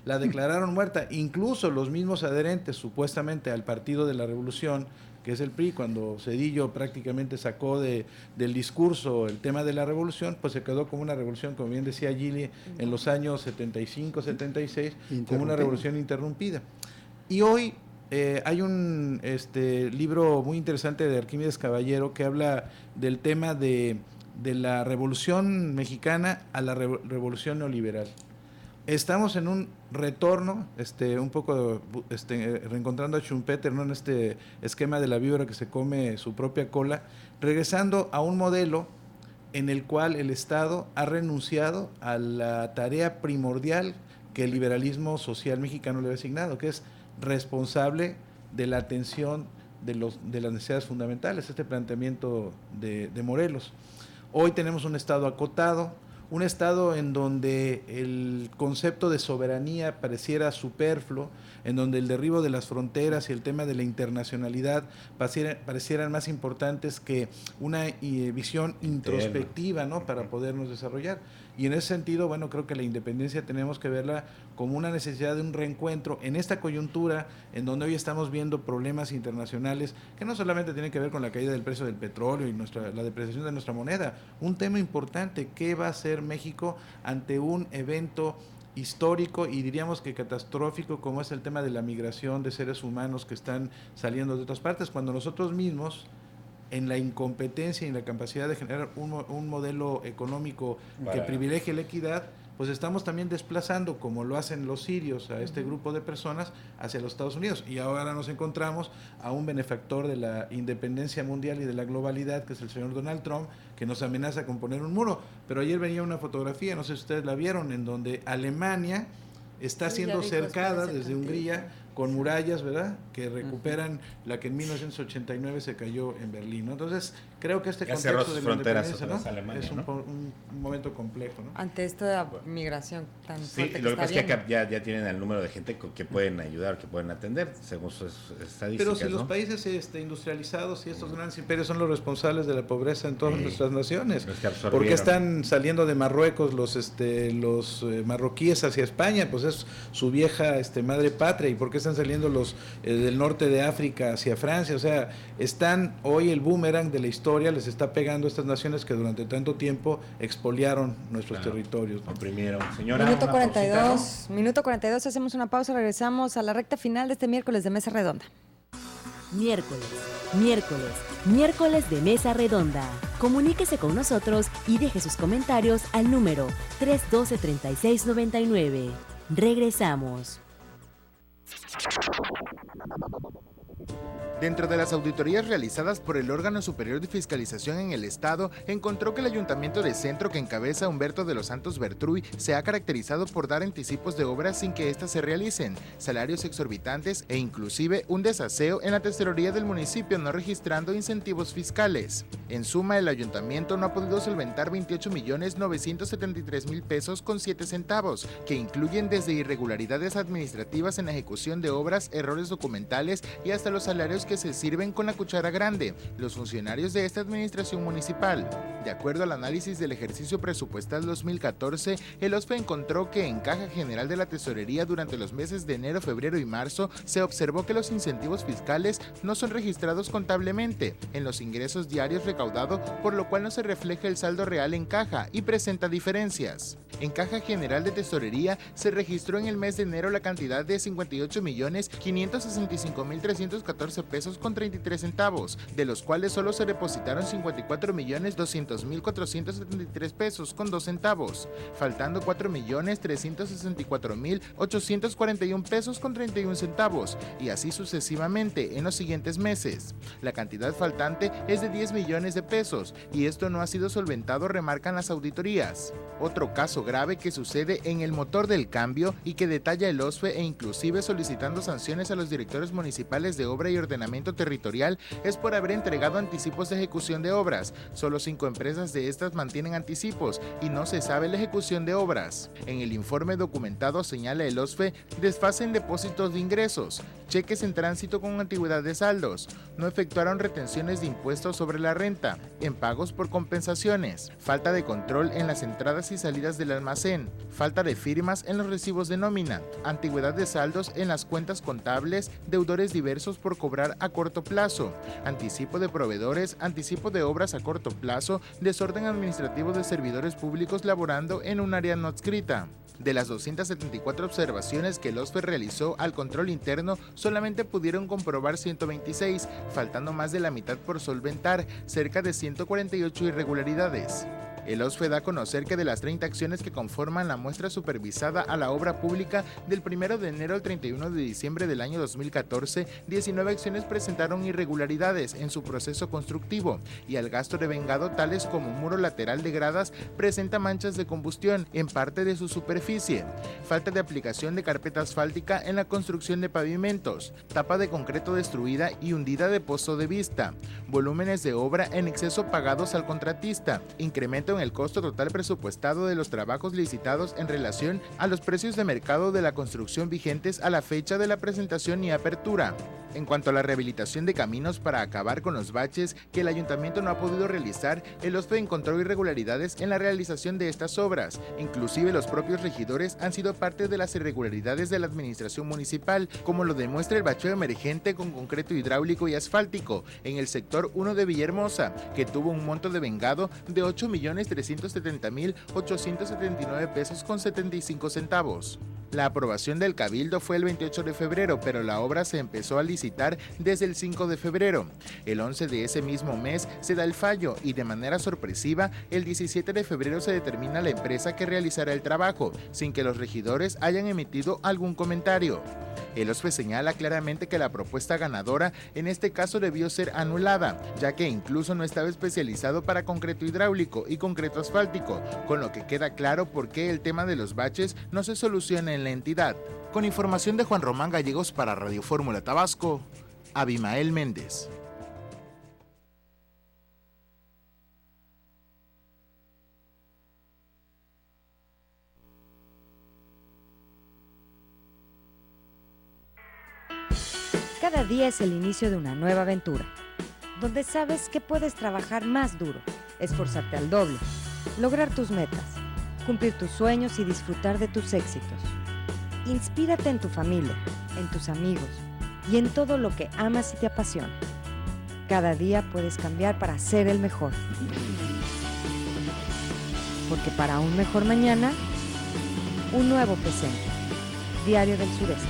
la declararon muerta, incluso los mismos adherentes supuestamente al partido de la Revolución, que es el PRI, cuando Zedillo prácticamente sacó del discurso el tema de la revolución, pues se quedó como una revolución, como bien decía Gili, en los años 75, 76, como una revolución interrumpida. Y hoy hay un libro muy interesante de Arquímedes Caballero que habla del tema de la revolución mexicana a la revolución neoliberal. Estamos en un retorno, un poco reencontrando a Schumpeter, ¿no? En este esquema de la víbora que se come su propia cola, regresando a un modelo en el cual el Estado ha renunciado a la tarea primordial que el liberalismo social mexicano le ha asignado, que es responsable de la atención de las necesidades fundamentales, este planteamiento de Morelos. Hoy tenemos un Estado acotado, un Estado en donde el concepto de soberanía pareciera superfluo, en donde el derribo de las fronteras y el tema de la internacionalidad parecieran más importantes que una visión introspectiva, ¿no? Para podernos desarrollar. Y en ese sentido, bueno, creo que la independencia tenemos que verla como una necesidad de un reencuentro en esta coyuntura en donde hoy estamos viendo problemas internacionales que no solamente tienen que ver con la caída del precio del petróleo y la depreciación de nuestra moneda. Un tema importante, ¿qué va a hacer México ante un evento histórico y diríamos que catastrófico como es el tema de la migración de seres humanos que están saliendo de otras partes, cuando nosotros mismos, en la incompetencia y en la capacidad de generar un modelo económico que privilegie la equidad, pues estamos también desplazando, como lo hacen los sirios, a este grupo de personas hacia los Estados Unidos. Y ahora nos encontramos a un benefactor de la independencia mundial y de la globalidad, que es el señor Donald Trump, que nos amenaza con poner un muro. Pero ayer venía una fotografía, no sé si ustedes la vieron, en donde Alemania está siendo cercada desde Hungría con murallas, ¿verdad? Que recuperan la que en 1989 se cayó en Berlín, ¿no? Entonces, creo que este contexto de la independencia, ¿no? Alemania, es un momento complejo, ¿no? Ante esta migración tan fuerte Sí, lo que pasa es que viendo. ya tienen el número de gente que pueden ayudar, que pueden atender, según sus estadísticas. Pero si ¿no? los países industrializados y estos grandes imperios son los responsables de la pobreza en todas nuestras naciones, porque están saliendo de Marruecos los marroquíes hacia España, pues es su vieja madre patria, y por qué están saliendo los del norte de África hacia Francia, o sea, están hoy el boomerang de la historia les está pegando a estas naciones que durante tanto tiempo expoliaron nuestros territorios, ¿no? Oprimieron. Señora, Minuto una 42, pausita, ¿no? minuto 42, hacemos una pausa, regresamos a la recta final de este miércoles de Mesa Redonda. Miércoles de Mesa Redonda. Comuníquese con nosotros y deje sus comentarios al número 312-3699. Regresamos. Dentro de las auditorías realizadas por el órgano superior de fiscalización en el Estado, encontró que el Ayuntamiento de Centro, que encabeza Humberto de los Santos Bertruy, se ha caracterizado por dar anticipos de obras sin que éstas se realicen, salarios exorbitantes e inclusive un desaseo en la tesorería del municipio, no registrando incentivos fiscales. En suma, el Ayuntamiento no ha podido solventar 28.973.000 pesos con 7 centavos, que incluyen desde irregularidades administrativas en la ejecución de obras, errores documentales y hasta los salarios que se sirven con la cuchara grande, los funcionarios de esta administración municipal. De acuerdo al análisis del ejercicio presupuestal 2014, el OSFE encontró que en Caja General de la Tesorería durante los meses de enero, febrero y marzo se observó que los incentivos fiscales no son registrados contablemente en los ingresos diarios recaudados, por lo cual no se refleja el saldo real en caja y presenta diferencias. En Caja General de Tesorería se registró en el mes de enero la cantidad de 58.565.314 pesos con 33 centavos, de los cuales solo se depositaron 54.200.473 pesos con 2 centavos, faltando 4.364.841 pesos con 31 centavos, y así sucesivamente en los siguientes meses. La cantidad faltante es de 10 millones de pesos, y esto no ha sido solventado, remarcan las auditorías. Otro caso grave que sucede en el motor del cambio y que detalla el OSFE, e inclusive solicitando sanciones a los directores municipales de obra y ordenamiento territorial, es por haber entregado anticipos de ejecución de obras. Solo 5 empresas de estas mantienen anticipos y no se sabe la ejecución de obras. En el informe documentado señala el OSFE desfase en depósitos de ingresos, cheques en tránsito con antigüedad de saldos, no efectuaron retenciones de impuestos sobre la renta, en pagos por compensaciones, falta de control en las entradas y salidas del almacén, falta de firmas en los recibos de nómina, antigüedad de saldos en las cuentas contables, deudores diversos por cobrar a corto plazo, anticipo de proveedores, anticipo de obras a corto plazo, desorden administrativo de servidores públicos laborando en un área no adscrita. De las 274 observaciones que el OSFE realizó al control interno, solamente pudieron comprobar 126, faltando más de la mitad por solventar, cerca de 148 irregularidades. El OSFE da a conocer que de las 30 acciones que conforman la muestra supervisada a la obra pública del 1 de enero al 31 de diciembre del año 2014, 19 acciones presentaron irregularidades en su proceso constructivo, y al gasto devengado, tales como muro lateral de gradas, presenta manchas de combustión en parte de su superficie, falta de aplicación de carpeta asfáltica en la construcción de pavimentos, tapa de concreto destruida y hundida de pozo de vista, volúmenes de obra en exceso pagados al contratista, incremento en el costo total presupuestado de los trabajos licitados en relación a los precios de mercado de la construcción vigentes a la fecha de la presentación y apertura. En cuanto a la rehabilitación de caminos para acabar con los baches que el ayuntamiento no ha podido realizar, el OSFE encontró irregularidades en la realización de estas obras. Inclusive los propios regidores han sido parte de las irregularidades de la administración municipal, como lo demuestra el bacheo emergente con concreto hidráulico y asfáltico en el sector 1 de Villahermosa, que tuvo un monto devengado de 8.370.879 pesos con 75 centavos. La aprobación del Cabildo fue el 28 de febrero, pero la obra se empezó a licitar desde el 5 de febrero. El 11 de ese mismo mes se da el fallo y, de manera sorpresiva, el 17 de febrero se determina la empresa que realizará el trabajo, sin que los regidores hayan emitido algún comentario. El OSFE señala claramente que la propuesta ganadora en este caso debió ser anulada, ya que incluso no estaba especializado para concreto hidráulico y concreto asfáltico, con lo que queda claro por qué el tema de los baches no se soluciona en la entidad. Con información de Juan Román Gallegos para Radio Fórmula Tabasco, Abimael Méndez. Cada día es el inicio de una nueva aventura, donde sabes que puedes trabajar más duro, esforzarte al doble, lograr tus metas, cumplir tus sueños y disfrutar de tus éxitos. Inspírate en tu familia, en tus amigos y en todo lo que amas y te apasiona. Cada día puedes cambiar para ser el mejor. Porque para un mejor mañana, un nuevo presente. Diario del Sureste.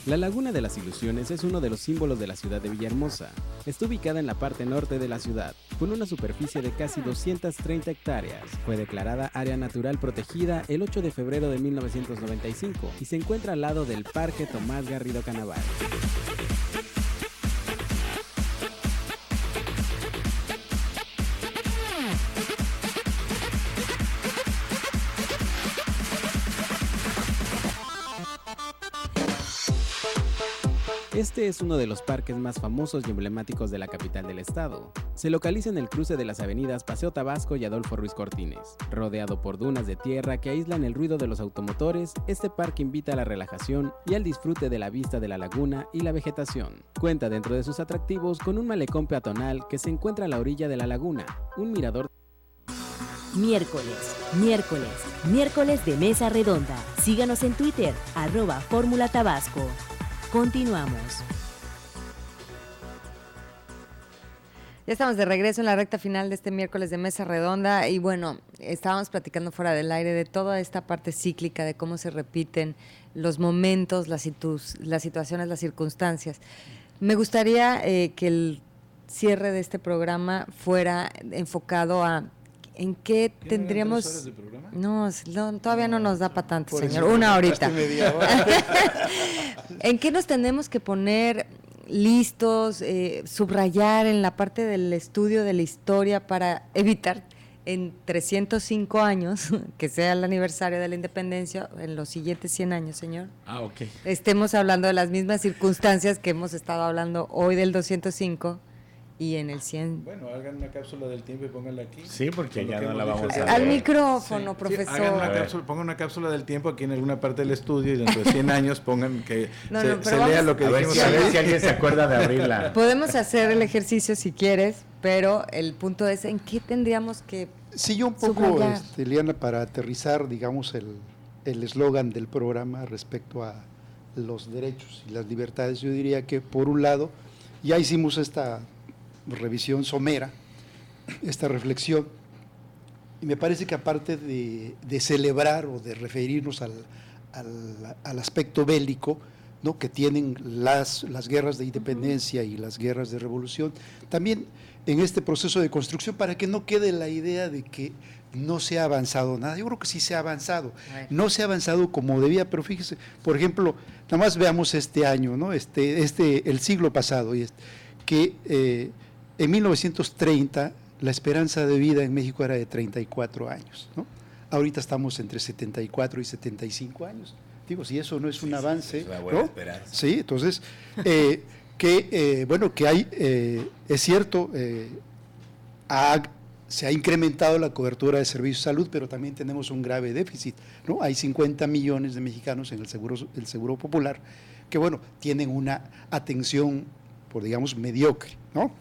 La Laguna de las Ilusiones es uno de los símbolos de la ciudad de Villahermosa. Está ubicada en la parte norte de la ciudad, con una superficie de casi 230 hectáreas. Fue declarada área natural protegida el 8 de febrero de 1995 y se encuentra al lado del Parque Tomás Garrido Canaval. Este es uno de los parques más famosos y emblemáticos de la capital del estado. Se localiza en el cruce de las avenidas Paseo Tabasco y Adolfo Ruiz Cortines. Rodeado por dunas de tierra que aíslan el ruido de los automotores, este parque invita a la relajación y al disfrute de la vista de la laguna y la vegetación. Cuenta dentro de sus atractivos con un malecón peatonal que se encuentra a la orilla de la laguna, un mirador. Miércoles de Mesa Redonda. Síganos en Twitter, @Fórmula Tabasco. Continuamos. Ya estamos de regreso en la recta final de este miércoles de Mesa Redonda y bueno, estábamos platicando fuera del aire de toda esta parte cíclica, de cómo se repiten los momentos, las situaciones, las circunstancias. Me gustaría que el cierre de este programa fuera enfocado a ¿en qué tendríamos? 3 horas de programa? No, todavía no nos da para tanto, Por señor. eso Una me horita. gastaste media hora. ¿En qué nos tenemos que poner listos, subrayar en la parte del estudio de la historia para evitar en 305 años, que sea el aniversario de la independencia, en los siguientes 100 años, señor? Ah, ok. Estemos hablando de las mismas circunstancias que hemos estado hablando hoy del 205 y en el 100. Bueno, hagan una cápsula del tiempo y pónganla aquí. Sí, porque Con lo ya que no hemos la dicho vamos el a día Al de hoy. micrófono, Sí, profesor. hagan una cápsula, pongan una cápsula del tiempo aquí en alguna parte del estudio y dentro de 100 años pongan que No, se, no, pero se vamos- lea lo que A ver dijimos. si alguien se acuerda de abrirla. Podemos hacer el ejercicio si quieres, pero el punto es en qué tendríamos que... Sí, yo un poco, Subrayar. Liana, para aterrizar, digamos, el eslogan del programa respecto a los derechos y las libertades, yo diría que, por un lado, ya hicimos esta revisión somera, esta reflexión, y me parece que aparte de celebrar o de referirnos al aspecto bélico, ¿no?, que tienen las guerras de independencia y las guerras de revolución, también en este proceso de construcción, para que no quede la idea de que no se ha avanzado nada. Yo creo que sí se ha avanzado. No se ha avanzado como debía, pero fíjese, por ejemplo, nada más veamos este año, ¿no?, el siglo pasado, que en 1930 la esperanza de vida en México era de 34 años, ¿no? Ahorita estamos entre 74 y 75 años. Digo, si eso no es un avance, es una buena ¿no? esperanza. Sí, entonces, bueno, que hay, es cierto, se ha incrementado la cobertura de servicios de salud, pero también tenemos un grave déficit, ¿no? Hay 50 millones de mexicanos en el seguro popular que, bueno, tienen una atención, por digamos, mediocre, ¿no?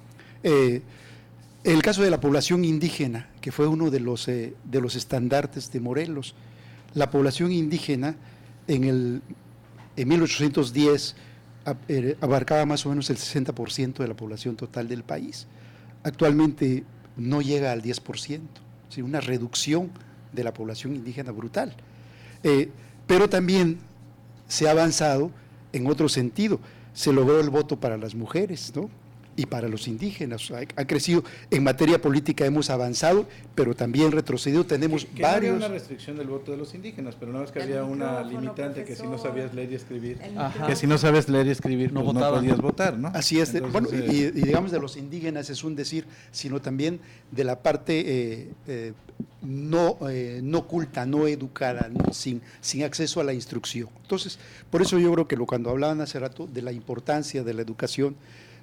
El caso de la población indígena, que fue uno de los estandartes de Morelos, la población indígena en 1810 abarcaba más o menos el 60% de la población total del país. Actualmente no llega al 10%, ¿sí? Una reducción de la población indígena brutal. Pero también se ha avanzado en otro sentido. Se logró el voto para las mujeres, ¿no? y para los indígenas. Ha crecido en materia política, hemos avanzado, pero también retrocedido. Tenemos que varios. No había una restricción del voto de los indígenas, pero nada más que había una limitante, que si no sabías leer y escribir, que si no sabes leer y escribir, no pues no podías votar, ¿no? Así es. Entonces, bueno, y digamos de los indígenas es un decir, sino también de la parte no culta, no educada, ¿no? Sin acceso a la instrucción. Entonces, por eso yo creo que cuando hablaban hace rato de la importancia de la educación,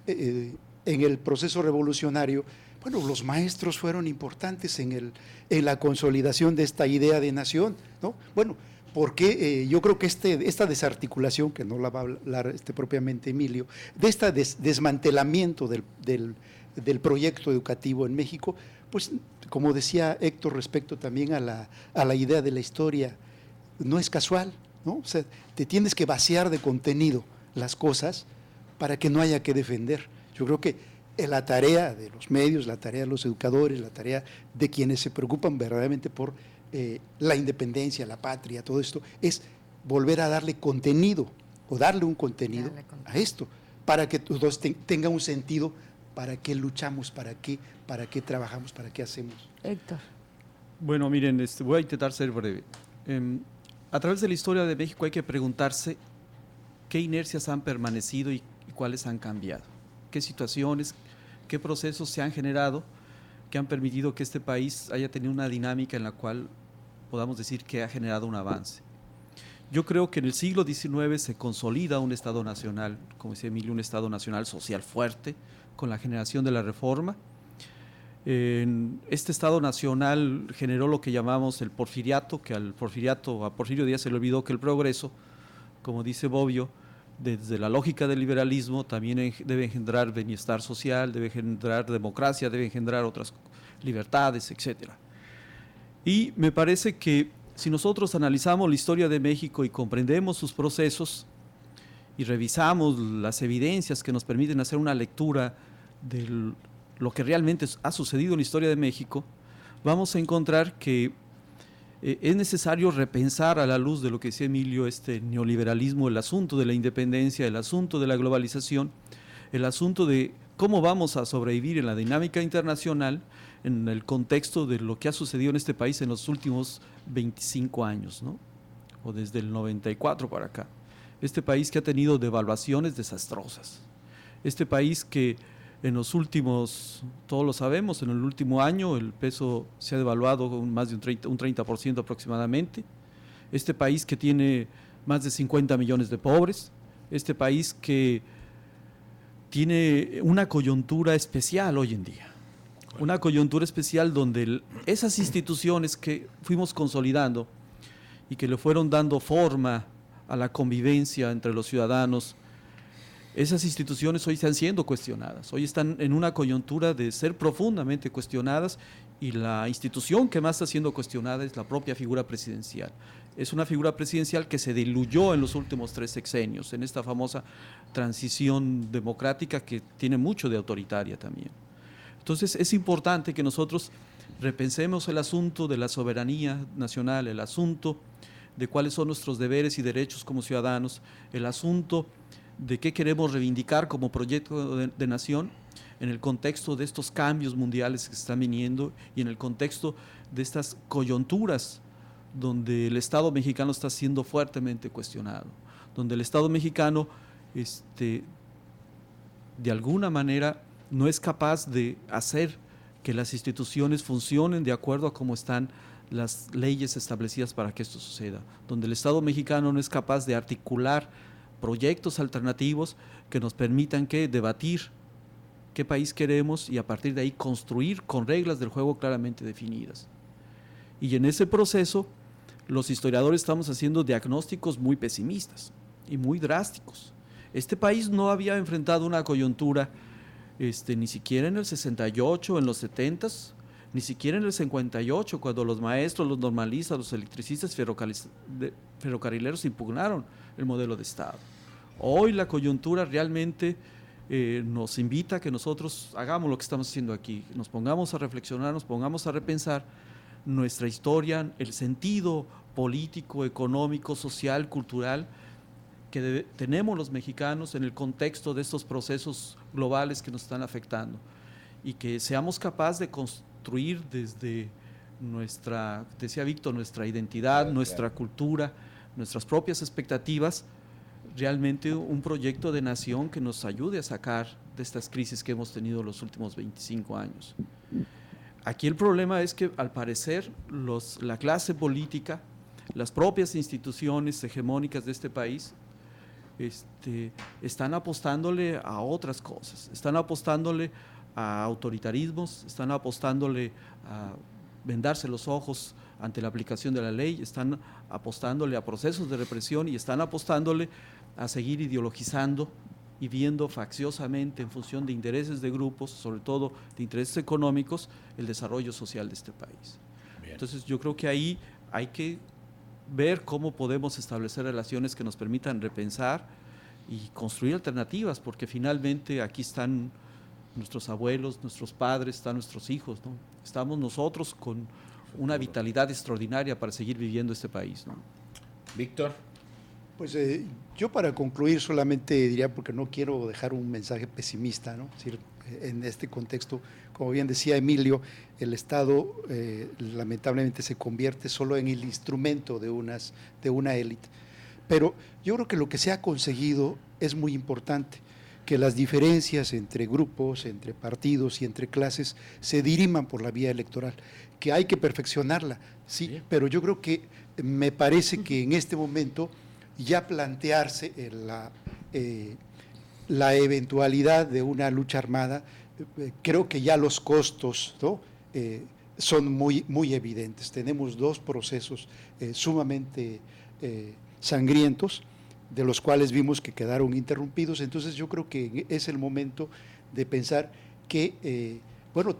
en el proceso revolucionario, bueno, los maestros fueron importantes en la consolidación de esta idea de nación, ¿no? Bueno, porque yo creo que esta desarticulación, que no la va a hablar propiamente Emilio, de este desmantelamiento del proyecto educativo en México, pues como decía Héctor respecto también a la idea de la historia, no es casual, ¿no? O sea, te tienes que vaciar de contenido las cosas para que no haya que defender. Yo creo que la tarea de los medios, la tarea de los educadores, la tarea de quienes se preocupan verdaderamente por la independencia, la patria, todo esto, es volver a darle contenido o darle un contenido a esto, para que todos tenga un sentido, para qué luchamos, para qué trabajamos, para qué hacemos. Héctor. Bueno, miren, voy a intentar ser breve. A través de la historia de México hay que preguntarse qué inercias han permanecido y cuáles han cambiado, qué situaciones, qué procesos se han generado que han permitido que este país haya tenido una dinámica en la cual podamos decir que ha generado un avance. Yo creo que en el siglo XIX se consolida un Estado nacional, como decía Emilio, un Estado nacional social fuerte, con la generación de la Reforma. Este Estado nacional generó lo que llamamos el porfiriato, que a Porfirio Díaz se le olvidó que el progreso, como dice Bobbio, desde la lógica del liberalismo también debe engendrar bienestar social, debe engendrar democracia, debe engendrar otras libertades, etc. Y me parece que si nosotros analizamos la historia de México y comprendemos sus procesos y revisamos las evidencias que nos permiten hacer una lectura de lo que realmente ha sucedido en la historia de México, vamos a encontrar que es necesario repensar a la luz de lo que decía Emilio, este neoliberalismo, el asunto de la independencia, el asunto de la globalización, el asunto de cómo vamos a sobrevivir en la dinámica internacional en el contexto de lo que ha sucedido en este país en los últimos 25 años, ¿no? O desde el 94 para acá. Este país que ha tenido devaluaciones desastrosas. Este país que en los últimos, todos lo sabemos, en el último año el peso se ha devaluado con más de un 30% aproximadamente. Este país que tiene más de 50 millones de pobres. Este país que tiene una coyuntura especial hoy en día. Una coyuntura especial donde esas instituciones que fuimos consolidando y que le fueron dando forma a la convivencia entre los ciudadanos, esas instituciones hoy están siendo cuestionadas, hoy están en una coyuntura de ser profundamente cuestionadas, y la institución que más está siendo cuestionada es la propia figura presidencial. Es una figura presidencial que se diluyó en los últimos 3 sexenios, en esta famosa transición democrática que tiene mucho de autoritaria también. Entonces es importante que nosotros repensemos el asunto de la soberanía nacional, el asunto de cuáles son nuestros deberes y derechos como ciudadanos, el asunto de qué queremos reivindicar como proyecto de nación en el contexto de estos cambios mundiales que están viniendo y en el contexto de estas coyunturas donde el Estado mexicano está siendo fuertemente cuestionado, donde el Estado mexicano de alguna manera no es capaz de hacer que las instituciones funcionen de acuerdo a cómo están las leyes establecidas para que esto suceda, donde el Estado mexicano no es capaz de articular proyectos alternativos que nos permitan debatir qué país queremos y a partir de ahí construir con reglas del juego claramente definidas. Y en ese proceso los historiadores estamos haciendo diagnósticos muy pesimistas y muy drásticos. Este país no había enfrentado una coyuntura ni siquiera en el 68, en los 70s, ni siquiera en el 58, cuando los maestros, los normalistas, los electricistas ferrocarrileros impugnaron el modelo de Estado. Hoy la coyuntura realmente nos invita a que nosotros hagamos lo que estamos haciendo aquí, nos pongamos a reflexionar, nos pongamos a repensar nuestra historia, el sentido político, económico, social, cultural que tenemos los mexicanos en el contexto de estos procesos globales que nos están afectando, y que seamos capaces de construir desde nuestra, decía Víctor, nuestra identidad, nuestra cultura, nuestras propias expectativas, realmente un proyecto de nación que nos ayude a sacar de estas crisis que hemos tenido los últimos 25 años. Aquí el problema es que, al parecer, la clase política, las propias instituciones hegemónicas de este país, están apostándole a otras cosas, están apostándole a autoritarismos, están apostándole a vendarse los ojos ante la aplicación de la ley, están apostándole a procesos de represión y están apostándole a seguir ideologizando y viendo facciosamente, en función de intereses de grupos, sobre todo de intereses económicos, el desarrollo social de este país. Bien. Entonces yo creo que ahí hay que ver cómo podemos establecer relaciones que nos permitan repensar y construir alternativas, porque finalmente aquí están nuestros abuelos, nuestros padres, están nuestros hijos, ¿no? Estamos nosotros con una vitalidad extraordinaria para seguir viviendo este país, ¿no? Víctor. Pues yo, para concluir, solamente diría, porque no quiero dejar un mensaje pesimista, ¿no? Es decir, en este contexto, como bien decía Emilio, el Estado lamentablemente se convierte solo en el instrumento de una élite. Pero yo creo que lo que se ha conseguido es muy importante, que las diferencias entre grupos, entre partidos y entre clases se diriman por la vía electoral, que hay que perfeccionarla, sí, pero yo creo que me parece que en este momento ya plantearse la eventualidad de una lucha armada, creo que ya los costos, ¿no? Son muy evidentes. Tenemos dos procesos sumamente sangrientos, de los cuales vimos que quedaron interrumpidos. Entonces yo creo que es el momento de pensar que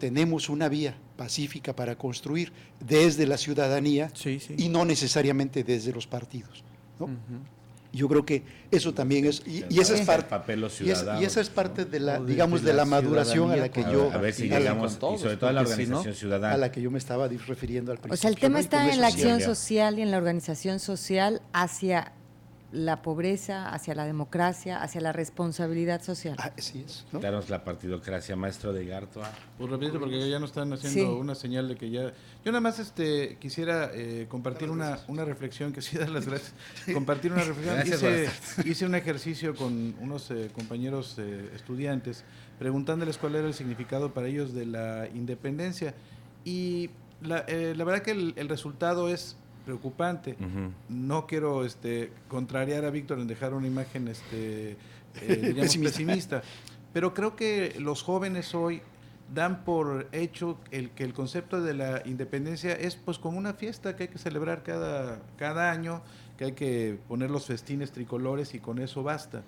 tenemos una vía pacífica para construir desde la ciudadanía, sí. Y no necesariamente desde los partidos, ¿no? Yo creo que eso también es, y esa es parte, y esa es parte de la, digamos, de la maduración a la que yo, a ver si llegamos, y sobre todo a la organización ciudadana, a la que yo me estaba refiriendo al principio. O sea, el tema está en la acción social y en la organización social hacia la pobreza, hacia la democracia, hacia la responsabilidad social. Así es, ¿no? Daros la partidocracia, maestro de Gartua. Pues repito, porque ya nos están haciendo una señal de que ya... Yo nada más quisiera compartir una reflexión, que sí, dar las gracias. Compartir una reflexión. Hice un ejercicio con unos compañeros estudiantes, preguntándoles cuál era el significado para ellos de la independencia. Y la verdad que el resultado es preocupante. No quiero contrariar a Víctor en dejar una imagen digamos pesimista, pero creo que los jóvenes hoy dan por hecho que el concepto de la independencia es pues como una fiesta que hay que celebrar cada año, que hay que poner los festines tricolores y con eso basta.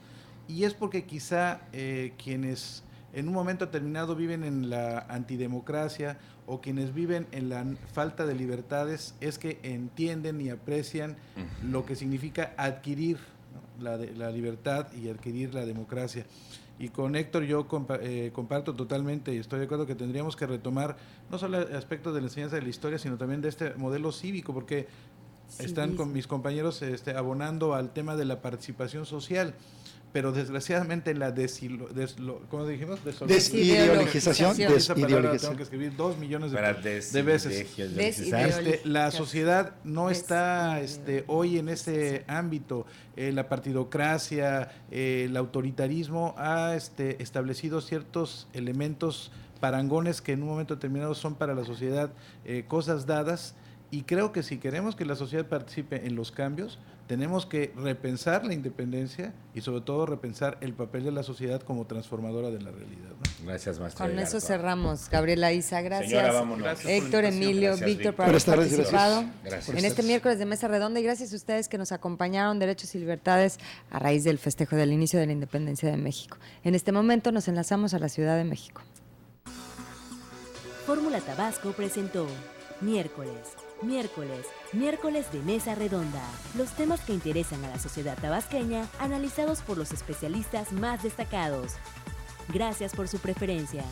Y es porque quizá quienes en un momento determinado viven en la antidemocracia o quienes viven en la falta de libertades es que entienden y aprecian lo que significa adquirir, ¿no? la libertad y adquirir la democracia. Y con Héctor yo comparto totalmente y estoy de acuerdo que tendríamos que retomar no solo el aspecto de la enseñanza de la historia, sino también de este modelo cívico, porque están con mis compañeros abonando al tema de la participación social. Pero desgraciadamente en la ¿cómo dijimos? Desideologización. Tengo que escribir 2 millones de veces. La sociedad no está hoy en ese ámbito. La partidocracia, el autoritarismo ha establecido ciertos elementos parangones que en un momento determinado son para la sociedad cosas dadas. Y creo que si queremos que la sociedad participe en los cambios, tenemos que repensar la independencia y sobre todo repensar el papel de la sociedad como transformadora de la realidad, ¿no? Gracias, maestra. Con eso cerramos. Gabriela Isa, gracias. Señora, vámonos. Gracias Héctor, Emilio, gracias, Víctor, por haber participado gracias. En este miércoles de Mesa Redonda, y gracias a ustedes que nos acompañaron, Derechos y Libertades, a raíz del festejo del inicio de la independencia de México. En este momento nos enlazamos a la Ciudad de México. Fórmula Tabasco presentó Miércoles de Mesa Redonda. Los temas que interesan a la sociedad tabasqueña, analizados por los especialistas más destacados. Gracias por su preferencia.